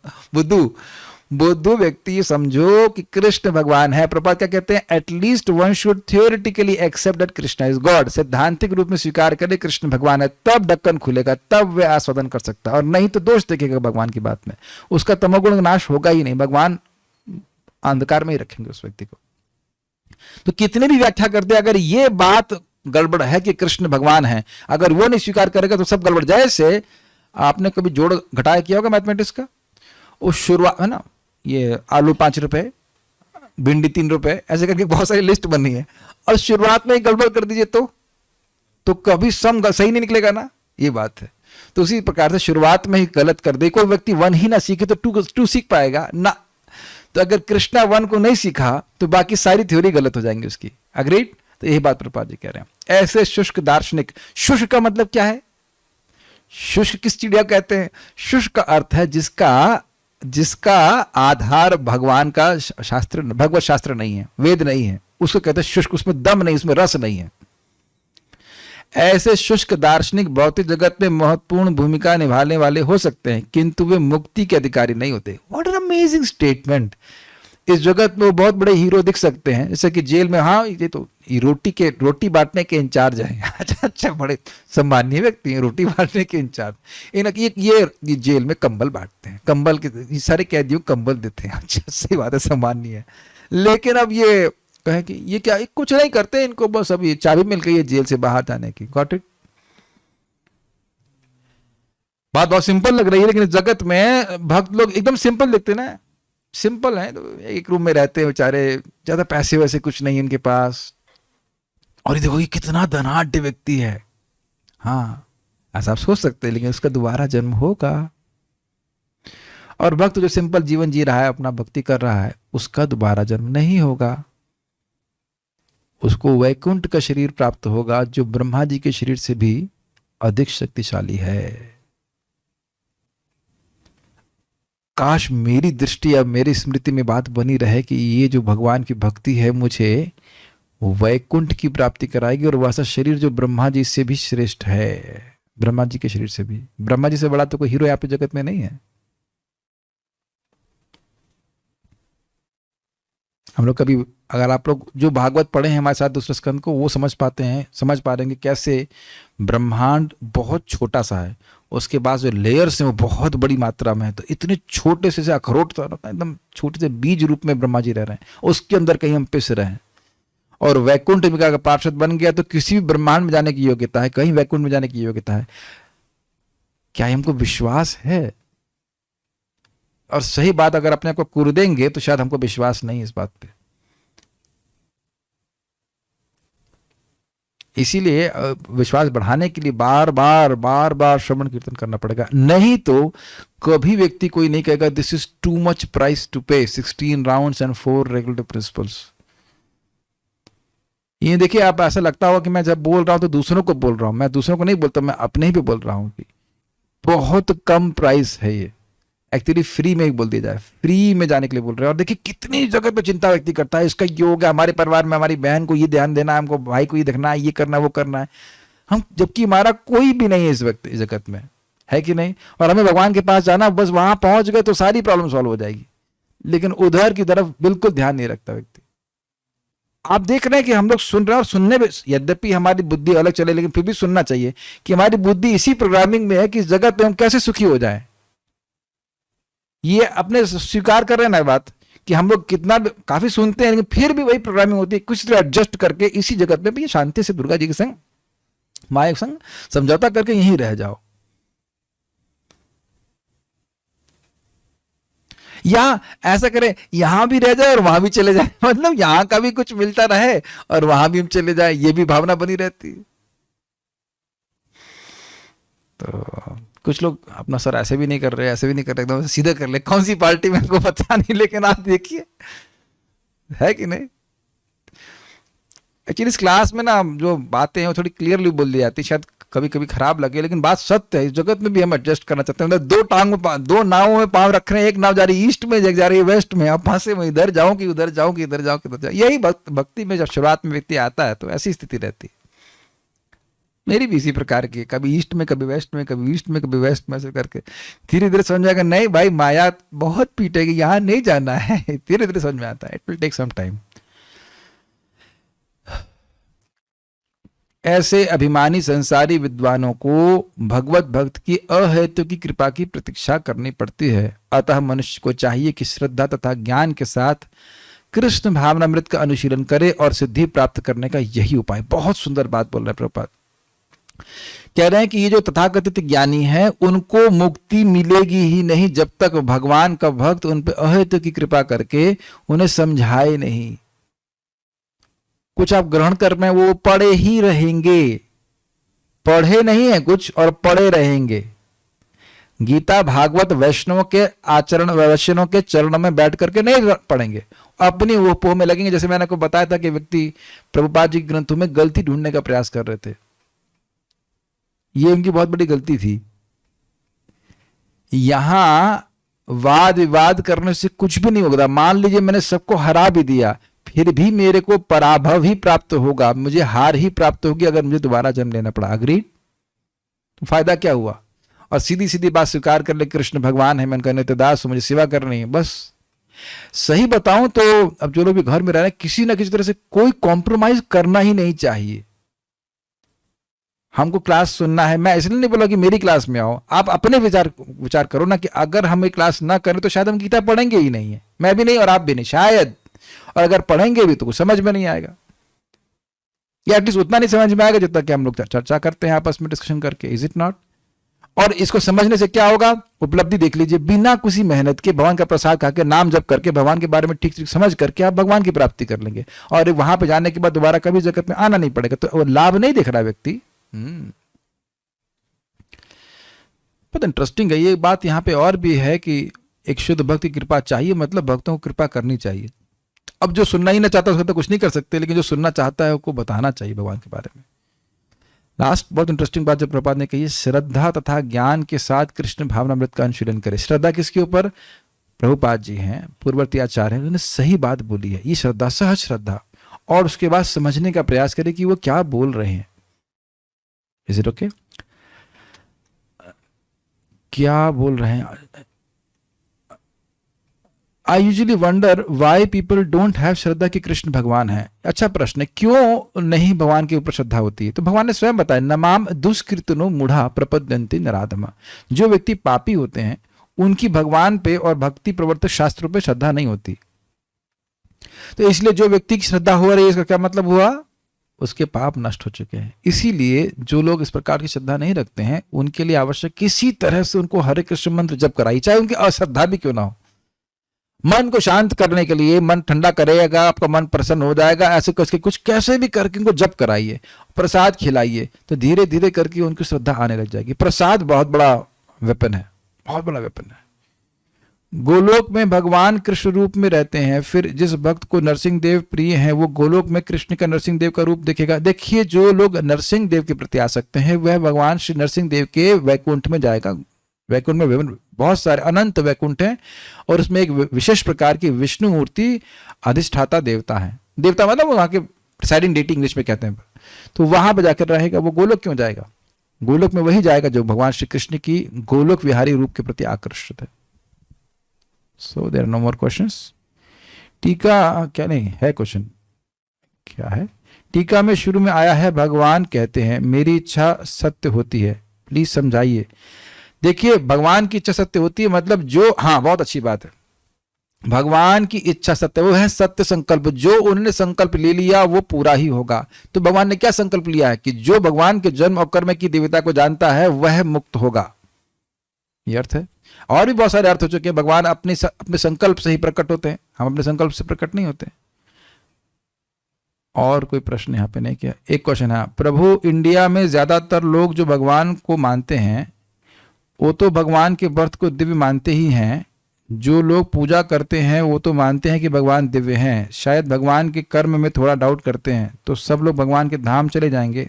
बुद्धू व्यक्ति समझो कि कृष्ण भगवान है। प्रभुपाद क्या कहते हैं? At least one should theoretically accept that Krishna is God. सैद्धांतिक रूप में स्वीकार करे कृष्ण भगवान है, तब ढक्कन खुलेगा, तब वह आस्वादन कर सकता है। और नहीं तो दोष देखेगा भगवान की बात में, उसका तमोगुण नाश होगा ही नहीं। भगवान अंधकार में ही रखेंगे उस व्यक्ति को। तो कितने भी व्याख्या करते, अगर ये बात गड़बड़ है कि कृष्ण भगवान है, अगर वो नहीं स्वीकार करेगा तो सब गड़बड़। जैसे आपने कभी जोड़ घटाया किया होगा मैथमेटिक्स का, वो शुरुआत है ना, ये आलू 5 रुपए, भिंडी 3 रुपए, ऐसे करके बहुत सारी लिस्ट बनी है, और शुरुआत में ही गड़बड़ कर दीजिए तो कभी सम सही नहीं निकलेगा ना, ये बात है। तो उसी प्रकार से शुरुआत में ही गलत कर दे, कोई व्यक्ति 1 ही ना सीखे तो 2 सीख पाएगा ना। तो अगर कृष्णा 1 को नहीं सीखा तो बाकी सारी थ्योरी गलत हो जाएंगी उसकी। अग्रीड? तो यही बात प्रभुपाद जी कह रहे हैं। ऐसे शुष्क दार्शनिक, शुष्क का मतलब क्या है? शुष्क किस चिड़िया कहते हैं? शुष्क का अर्थ है जिसका आधार भगवान का शास्त्र, भगवत शास्त्र नहीं है, वेद नहीं है, उसको कहते हैं शुष्क। उसमें दम नहीं, उसमें रस नहीं है। ऐसे शुष्क दार्शनिक भौतिक जगत में महत्वपूर्ण भूमिका निभाने वाले हो सकते हैं, किंतु वे मुक्ति के अधिकारी नहीं होते। What an amazing statement. इस जगत में वो बहुत बड़े हीरो दिख सकते हैं, जैसे कि जेल में, हाँ ये तो रोटी बांटने के इंचार्ज हैं। अच्छा, बड़े सम्मानीय व्यक्ति हैं, रोटी बांटने के इंचार्ज। ये जेल में कंबल बांटते हैं, कंबल के सारे कैदियों कंबल देते हैं। अच्छा, सही बात है, सम्मानीय है। लेकिन अब ये कहे कि ये क्या, कुछ नहीं करते, इनको बस अब ये चाबी मिल गई है जेल से बाहर जाने की। Got it? बात बहुत सिंपल लग रही है, लेकिन इस जगत में भक्त लोग एकदम सिंपल दिखते ना, सिंपल है, तो एक रूम में रहते हैं बेचारे, ज्यादा पैसे वैसे कुछ नहीं इनके पास, और ये देखो ये कितना धनाढ्य व्यक्ति है। हाँ, ऐसा आप सोच सकते हैं, लेकिन उसका दोबारा जन्म होगा। और भक्त जो सिंपल जीवन जी रहा है, अपना भक्ति कर रहा है, उसका दोबारा जन्म नहीं होगा। उसको वैकुंठ का शरीर प्राप्त होगा, जो ब्रह्मा जी के शरीर से भी अधिक शक्तिशाली है। काश मेरी दृष्टि या मेरी स्मृति में बात बनी रहे कि ये जो भगवान की भक्ति है मुझे वैकुंठ की प्राप्ति कराएगी, और वैसा शरीर जो ब्रह्मा जी से भी श्रेष्ठ है, ब्रह्मा जी के शरीर से भी। ब्रह्मा जी से बड़ा तो कोई हीरो यहाँ पे जगत में नहीं है। हम लोग कभी, अगर आप लोग जो भागवत पढ़े हैं हमारे साथ दूसरे स्कंद को, वो समझ पा रहे हैं कैसे ब्रह्मांड बहुत छोटा सा है, उसके बाद जो लेयर्स हैं वो बहुत बड़ी मात्रा में है। तो इतने छोटे से अखरोट तो एकदम छोटे से बीज रूप में ब्रह्मा जी रह रहे हैं, उसके अंदर कहीं हम पिस रहे हैं। और वैकुंठ में का पार्षद बन गया तो किसी भी ब्रह्मांड में जाने की योग्यता है, कहीं वैकुंठ में जाने की योग्यता है। क्या हमको विश्वास है? और सही बात, अगर अपने आप को कुर देंगे तो शायद हमको विश्वास नहीं इस बात पे। इसीलिए विश्वास बढ़ाने के लिए बार बार श्रवण कीर्तन करना पड़ेगा, नहीं तो कभी व्यक्ति कोई नहीं कहेगा this is too much price to pay. 16 rounds and 4 regulator principles. ये देखिए, आप ऐसा लगता होगा कि मैं जब बोल रहा हूं तो दूसरों को बोल रहा हूं। मैं दूसरों को नहीं बोलता, मैं अपने ही पे बोल रहा हूं कि बहुत कम प्राइस है ये। एक्चुअली फ्री में ही बोल दिया जाए, फ्री में जाने के लिए बोल रहे हैं। और देखिए कितनी जगह पे चिंता व्यक्ति करता है, इसका योग है, हमारे परिवार में हमारी बहन को ये ध्यान देना है, हमको भाई को ये देखना है, ये करना है, वो करना है। हम, जबकि हमारा कोई भी नहीं है इस वक्त इस जगत में, है कि नहीं? और हमें भगवान के पास जाना, बस वहां पहुंच गए तो सारी प्रॉब्लम सॉल्व हो जाएगी। लेकिन उधर की तरफ बिल्कुल ध्यान नहीं रखता व्यक्ति। आप देख रहे हैं कि हम लोग सुन रहे हैं और सुनने में, यद्यपि हमारी बुद्धि अलग चले लेकिन फिर भी सुनना चाहिए कि हमारी बुद्धि इसी प्रोग्रामिंग में है कि इस जगत में हम कैसे सुखी हो जाएं। ये अपने स्वीकार कर रहे हैं ना बात कि हम लोग कितना काफी सुनते हैं लेकिन फिर भी वही प्रोग्रामिंग होती है, कुछ तरह एडजस्ट करके इसी जगत में भी शांति से दुर्गा जी के संग, माया के संग समझौता करके यहीं रह जाओ, या ऐसा करें यहां भी रह जाए और वहां भी चले जाए मतलब यहां का भी कुछ मिलता रहे और वहां भी हम चले जाए, ये भी भावना बनी रहती है। तो कुछ लोग अपना सर ऐसे भी नहीं कर रहे, ऐसे भी नहीं कर रहे, एकदम सीधे कर ले, कौन सी पार्टी में को पता नहीं, लेकिन आप देखिए है कि नहीं। एक्चुअली इस क्लास में ना जो बातें हैं वो थोड़ी क्लियरली बोल दी जाती है, शायद कभी कभी खराब लगे लेकिन बात सत्य है। इस जगत में भी हम एडजस्ट करना चाहते हैं, मतलब दो नावों में पांव रख रहे हैं, एक नाव जा रही है ईस्ट में, एक जा रही है वेस्ट में, अब फंसे में इधर जाऊं कि उधर जाऊं कि इधर जाऊं कि उधर जाऊं। यही भक्ति में जब शुरुआत में व्यक्ति आता है तो ऐसी स्थिति रहती है। मेरी भी इसी प्रकार की, कभी ईस्ट में कभी वेस्ट में, कभी ईस्ट में कभी वेस्ट में, ऐसे करके धीरे धीरे समझ आएगा नहीं भाई माया बहुत पीटेगी, यहाँ नहीं जाना है। धीरे धीरे समझ में आता है, it will take some time. ऐसे अभिमानी संसारी विद्वानों को भगवत भक्त की अहेतु की कृपा की प्रतीक्षा करनी पड़ती है। अतः मनुष्य को चाहिए कि श्रद्धा तथा ज्ञान के साथ कृष्ण भावनामृत का अनुशीलन करे और सिद्धि प्राप्त करने का यही उपाय। बहुत सुंदर बात बोल रहे हैं प्रभुपाद, कह रहे हैं कि ये जो तथाकथित ज्ञानी है उनको मुक्ति मिलेगी ही नहीं जब तक भगवान का भक्त उन पे अहेतु की कृपा करके उन्हें समझाए नहीं। कुछ आप ग्रहण कर में वो पढ़े ही रहेंगे, पढ़े नहीं है कुछ और पढ़े रहेंगे। गीता भागवत वैष्णव के आचरण, वैष्णव के चरणों में बैठ करके नहीं पढ़ेंगे, अपनी वो पोह में लगेंगे। जैसे मैंने आपको बताया था कि व्यक्ति प्रभुपाद जी के ग्रंथों में गलती ढूंढने का प्रयास कर रहे थे, ये उनकी बहुत बड़ी गलती थी। यहां वाद विवाद करने से कुछ भी नहीं होगा। मान लीजिए मैंने सबको हरा भी दिया, फिर भी मेरे को पराभव ही प्राप्त होगा, मुझे हार ही प्राप्त होगी अगर मुझे दोबारा जन्म लेना पड़ा। अग्रीड? तो फायदा क्या हुआ? और सीधी सीधी बात स्वीकार कर ले, कृष्ण भगवान है, मैं उनका नित्यदास हूं, मुझे सेवा करनी है, बस। सही बताऊं तो अब जो लोग भी घर में रह रहे हैं, किसी ना किसी तरह से कोई कॉम्प्रोमाइज करना ही नहीं चाहिए। हमको क्लास सुनना है, मैं इसलिए नहीं बोला कि मेरी क्लास में आओ, आप अपने विचार करो ना कि अगर हम ये क्लास ना करें तो शायद हम गीता पढ़ेंगे ही नहीं है, मैं भी नहीं और आप भी नहीं शायद, और अगर पढ़ेंगे भी तो कुछ समझ में नहीं आएगा, या एटलीस्ट उतना नहीं समझ में आएगा जितना कि हम लोग चर्चा करते हैं आपस में डिस्कशन करके। Is it not? और इसको समझने से क्या होगा? उपलब्धि देख लीजिए, बिना किसी मेहनत के भगवान का प्रसाद खा के, नाम जप करके, भगवान के बारे में ठीक ठीक समझ करके आप भगवान की प्राप्ति कर लेंगे, और वहां पे जाने के बाद दोबारा कभी जगत में आना नहीं पड़ेगा। तो वो लाभ नहीं देख रहा व्यक्ति। बहुत इंटरेस्टिंग है ये बात। यहाँ पे और भी है कि एक शुद्ध भक्त की कृपा चाहिए, मतलब भक्तों को कृपा करनी चाहिए। अब जो सुनना ही ना चाहता उसका तो कुछ नहीं कर सकते, लेकिन जो सुनना चाहता है उसको बताना चाहिए भगवान के बारे में। लास्ट बहुत इंटरेस्टिंग बात जब प्रभुपाद ने कही, श्रद्धा तथा ज्ञान के साथ कृष्ण भावनामृत का अनुशीलन करे। श्रद्धा किसके ऊपर? प्रभुपाद जी हैं, पूर्ववर्ती आचार्य हैं, उन्होंने सही बात बोली है। ये श्रद्धा, सहज श्रद्धा, और उसके बाद समझने का प्रयास करें कि वो क्या बोल रहे हैं। Is it okay? क्या बोल रहे हैं? I usually wonder why people don't have श्रद्धा कि कृष्ण भगवान है। अच्छा प्रश्न है, क्यों नहीं भगवान के ऊपर श्रद्धा होती है? तो भगवान ने स्वयं बताया, नमाम दुष्कृतनो मूढ़ा प्रपद्यन्ते नराधमा। जो व्यक्ति पापी होते हैं उनकी भगवान पे और भक्ति प्रवर्तक शास्त्रों पे श्रद्धा नहीं होती। तो इसलिए जो व्यक्ति की श्रद्धा हो रही है, इसका क्या मतलब हुआ? उसके पाप नष्ट हो चुके हैं। इसीलिए जो लोग इस प्रकार की श्रद्धा नहीं रखते हैं उनके लिए आवश्यक किसी तरह से उनको हरे कृष्ण मंत्र जप कराई, चाहे उनकी अश्रद्धा भी क्यों ना हो। मन को शांत करने के लिए, मन ठंडा करेगा, आपका मन प्रसन्न हो जाएगा, ऐसे करके कुछ कैसे भी करके उनको जप कराइए, प्रसाद खिलाइए, तो धीरे धीरे करके उनकी श्रद्धा आने लग जाएगी। प्रसाद बहुत बड़ा वेपन है, बहुत बड़ा वेपन है। गोलोक में भगवान कृष्ण रूप में रहते हैं, फिर जिस भक्त को नरसिंह देव प्रिय हैं वो गोलोक में कृष्ण का नरसिंह देव का रूप देखेगा। देखिए, जो लोग नरसिंह देव के प्रति आसक्त हैं वह भगवान श्री नरसिंह देव के वैकुंठ में जाएगा। वैकुंठ में बहुत सारे अनंत वैकुंठ हैं, और उसमें एक विशेष प्रकार की विष्णु मूर्ति अधिष्ठाता देवता है। देवता मतलब वहां के प्रिसाइडिंग डेटी इंग्लिश में कहते हैं। तो वहां पर जाकर रहेगा। वो गोलोक क्यों जाएगा? गोलोक में वही जाएगा जो भगवान श्री कृष्ण की गोलोक विहारी रूप के प्रति आकर्षित है। So there are no more questions. टीका क्या नहीं है क्वेश्चन? क्या है? टीका में शुरू में आया है, भगवान कहते हैं मेरी इच्छा सत्य होती है। प्लीज समझाइए। देखिए, भगवान की इच्छा सत्य होती है मतलब जो, हाँ बहुत अच्छी बात है, भगवान की इच्छा सत्य, वो है सत्य संकल्प। जो उन्होंने संकल्प ले लिया वो पूरा ही होगा। तो भगवान ने क्या संकल्प लिया है कि जो भगवान के जन्म और कर्म की दिव्यता को जानता है वह मुक्त होगा। ये अर्थ है। और भी बहुत सारे अर्थ हो चुके हैं। भगवान अपने संकल्प से ही प्रकट होते हैं, हम अपने संकल्प से प्रकट नहीं होते। और कोई प्रश्न यहाँ पे नहीं किया? एक क्वेश्चन है, प्रभु इंडिया में ज्यादातर लोग जो भगवान को मानते हैं वो तो भगवान के बर्थ को दिव्य मानते ही हैं। जो लोग पूजा करते हैं वो तो मानते हैं कि भगवान दिव्य हैं, शायद भगवान के कर्म में थोड़ा डाउट करते हैं, तो सब लोग भगवान के धाम चले जाएंगे।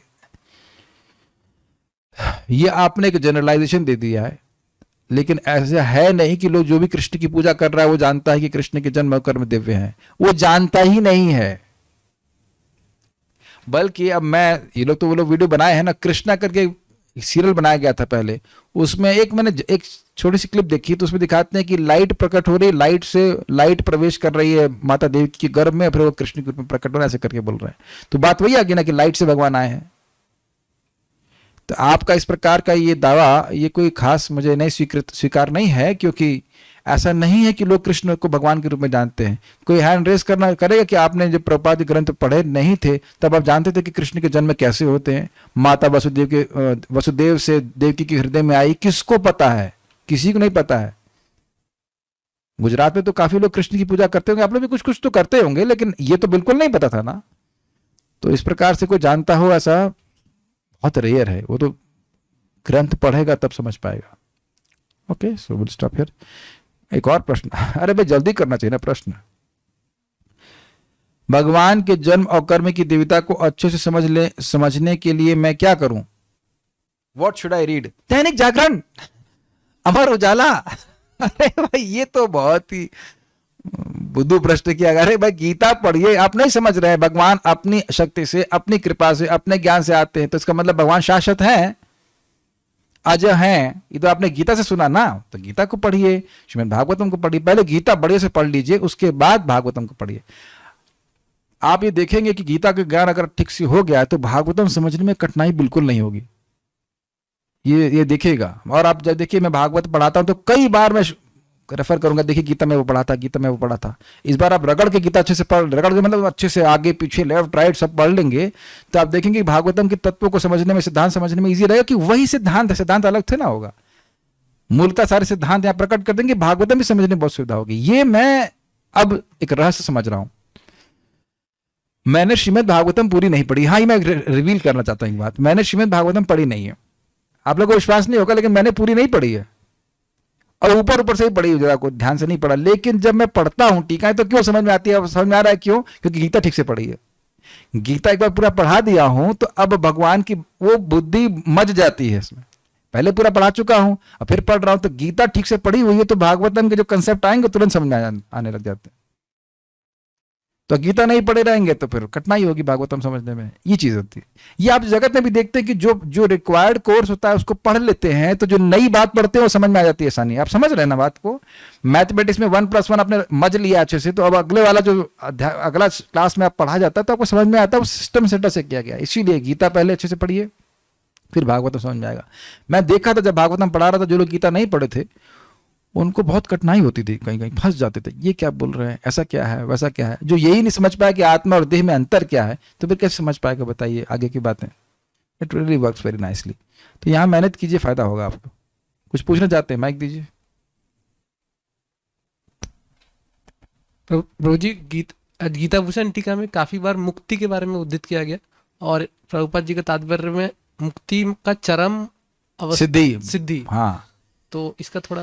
ये आपने एक जनरलाइजेशन दे दिया है, लेकिन ऐसा है नहीं कि लोग जो भी कृष्ण की पूजा कर रहा है वो जानता है कि कृष्ण के जन्म और कर्म दिव्य हैं। वो जानता ही नहीं है। बल्कि अब मैं, ये लोग तो वो लोग वीडियो बनाए हैं ना, कृष्णा करके सीरियल बनाया गया था पहले, उसमें मैंने एक छोटी सी क्लिप देखी, तो उसमें दिखाते हैं कि लाइट प्रकट हो रही है, लाइट से लाइट प्रवेश कर रही है माता देवी के गर्भ में, फिर वो कृष्ण के रूप में प्रकट हो रहा है, ऐसे करके बोल रहे हैं। तो बात वही आ गई ना कि लाइट से भगवान आए हैं। तो आपका इस प्रकार का ये दावा, ये कोई खास मुझे नहीं स्वीकार नहीं है, क्योंकि ऐसा नहीं है कि लोग कृष्ण को भगवान के रूप में जानते हैं। कोई हैंड रेस करेगा कि आपने जब प्रभुपाद ग्रंथ पढ़े नहीं थे तब आप जानते थे कि कृष्ण के जन्म कैसे होते हैं, माता वसुदेव से देवकी के हृदय में आई, किसको पता है? किसी को नहीं पता है। गुजरात में तो काफी लोग कृष्ण की पूजा करते होंगे, आप लोग भी कुछ कुछ तो करते होंगे, लेकिन ये तो बिल्कुल नहीं पता था ना। तो इस प्रकार से कोई जानता हो ऐसा बहुत रेयर है, वो तो ग्रंथ पढ़ेगा तब समझ पाएगा। Okay, so will stop here. एक और प्रश्न, अरे भाई जल्दी करना चाहिए ना प्रश्न। भगवान के जन्म और कर्म की दिव्यता को अच्छे से समझने के लिए मैं क्या करूं? What should I read? Dainik Jagran, Amar Ujala. अरे भाई ये तो बहुत ही बुद्धू प्रश्न किया। अरे भाई गीता पढ़िए, आप नहीं समझ रहे हैं। भगवान अपनी शक्ति से, अपनी कृपा से, अपने ज्ञान से आते हैं, तो इसका मतलब भगवान शाश्वत हैं, अजय हैं। ये तो आपने गीता से सुना ना, तो गीता को पढ़िए, श्रीमद् भागवतम को पढ़िए। पहले गीता बढ़िया से पढ़ लीजिए, उसके बाद भागवतम को पढ़िए। आप ये देखेंगे कि गीता का ज्ञान अगर ठीक से हो गया है तो भागवतम समझने में कठिनाई बिल्कुल नहीं होगी। ये देखिएगा। और आप जब देखिए, मैं भागवत पढ़ाता हूं तो कई बार मैं रेफर करूंगा, देखिए गीता में वो पढ़ा था, गीता में वो पढ़ा था। इस बार आप रगड़ के गीता अच्छे से रगड़ के मतलब अच्छे से आगे पीछे लेफ्ट राइट सब पढ़ लेंगे, तो आप देखेंगे भागवतम के तत्वों को समझने में, सिद्धांत समझने में इजी रहेगा कि वही सिद्धांत अलग थे ना होगा। मूलतः सारे सिद्धांत यहाँ प्रकट कर देंगे, भागवतम भी समझने में बहुत सुविधा होगी। ये मैं अब एक रहस्य समझ रहा हूं। मैंने श्रीमद् भागवतम पूरी नहीं पढ़ी। हाँ, ये मैं रिवील करना चाहता हूँ एक बात, मैंने श्रीमद् भागवतम पढ़ी नहीं है। आप लोगों को विश्वास नहीं होगा, लेकिन मैंने पूरी नहीं पढ़ी है, और ऊपर से ही पढ़ी, जरा को ध्यान से नहीं पढ़ा। लेकिन जब मैं पढ़ता हूं टीकाएं तो क्यों समझ में आती है? समझ में आ रहा है क्यों? क्योंकि गीता ठीक से पढ़ी है। गीता एक बार पूरा पढ़ा दिया हूं तो अब भगवान की वो बुद्धि मज जाती है इसमें। पहले पूरा पढ़ा चुका हूं और फिर पढ़ रहा हूं, तो गीता ठीक से पढ़ी हुई है, तो भागवतम के जो कंसेप्ट आएंगे तुरंत समझ में आने लग जाते हैं। तो गीता नहीं पढ़े रहेंगे तो फिर कठिनाई होगी भागवतम समझने में। ये चीज होती है। ये आप जगत में भी देखते हैं कि जो रिक्वायर्ड कोर्स होता है उसको पढ़ लेते हैं, तो जो नई बात पढ़ते हैं वो समझ में आ जाती है आसानी। आप समझ रहे हैं ना बात को? मैथमेटिक्स में 1+1 आपने मज लिया अच्छे से, तो अब अगले वाला जो अगला क्लास में आप पढ़ा जाता है तो आपको समझ में आता है वो सिस्टम सेटअप से किया गया। इसीलिए गीता पहले अच्छे से पढ़िए, फिर भागवतम समझ में आएगा। मैं देखा था जब भागवतम पढ़ा रहा था, जो लोग गीता नहीं पढ़े थे उनको बहुत कठिनाई होती थी, कहीं कहीं फंस जाते थे। ये क्या बोल रहे हैं, ऐसा क्या है, वैसा क्या है। जो यही नहीं समझ पाया कि आत्मा और देह में अंतर क्या है, तो फिर कैसे समझ पाएगा बताइए आगे की बातें। It really works very nicely. तो यहाँ मेहनत कीजिए, फायदा होगा आपको। कुछ पूछना चाहते हैं, माइक दीजिए। प्रभु जी, गीता भूषण टीका में काफी बार मुक्ति के बारे में उद्धृत किया गया, और प्रभुपाद जी का तात्पर्य में मुक्ति का चरम सिद्धि। हाँ, तो इसका थोड़ा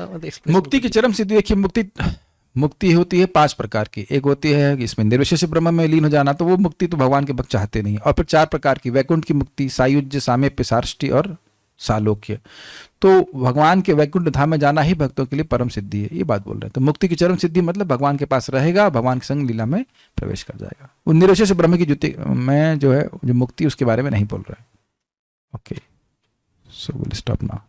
मुक्ति की चरम सिद्धि देखिए, मुक्ति होती है 5 प्रकार की। एक होती है कि इसमें निर्विशेष ब्रह्म में लीन हो जाना, तो वो मुक्ति तो भगवान के भक्त चाहते नहीं। और फिर 4 प्रकार की, वैकुंठ की मुक्ति, सायुज्य, सामीप्य, सार्ष्टी और सालोक्य। तो भगवान के वैकुंठ धाम में जाना ही भक्तों के लिए परम सिद्धि है, ये बात बोल रहे हैं। तो मुक्ति की चरम सिद्धि मतलब भगवान के पास रहेगा, भगवान के संग लीला में प्रवेश कर जाएगा। वो निर्विशेष ब्रह्म की ज्योति में जो है, जो मुक्ति, उसके बारे में नहीं बोल रहे हैं। Okay, so will stop now.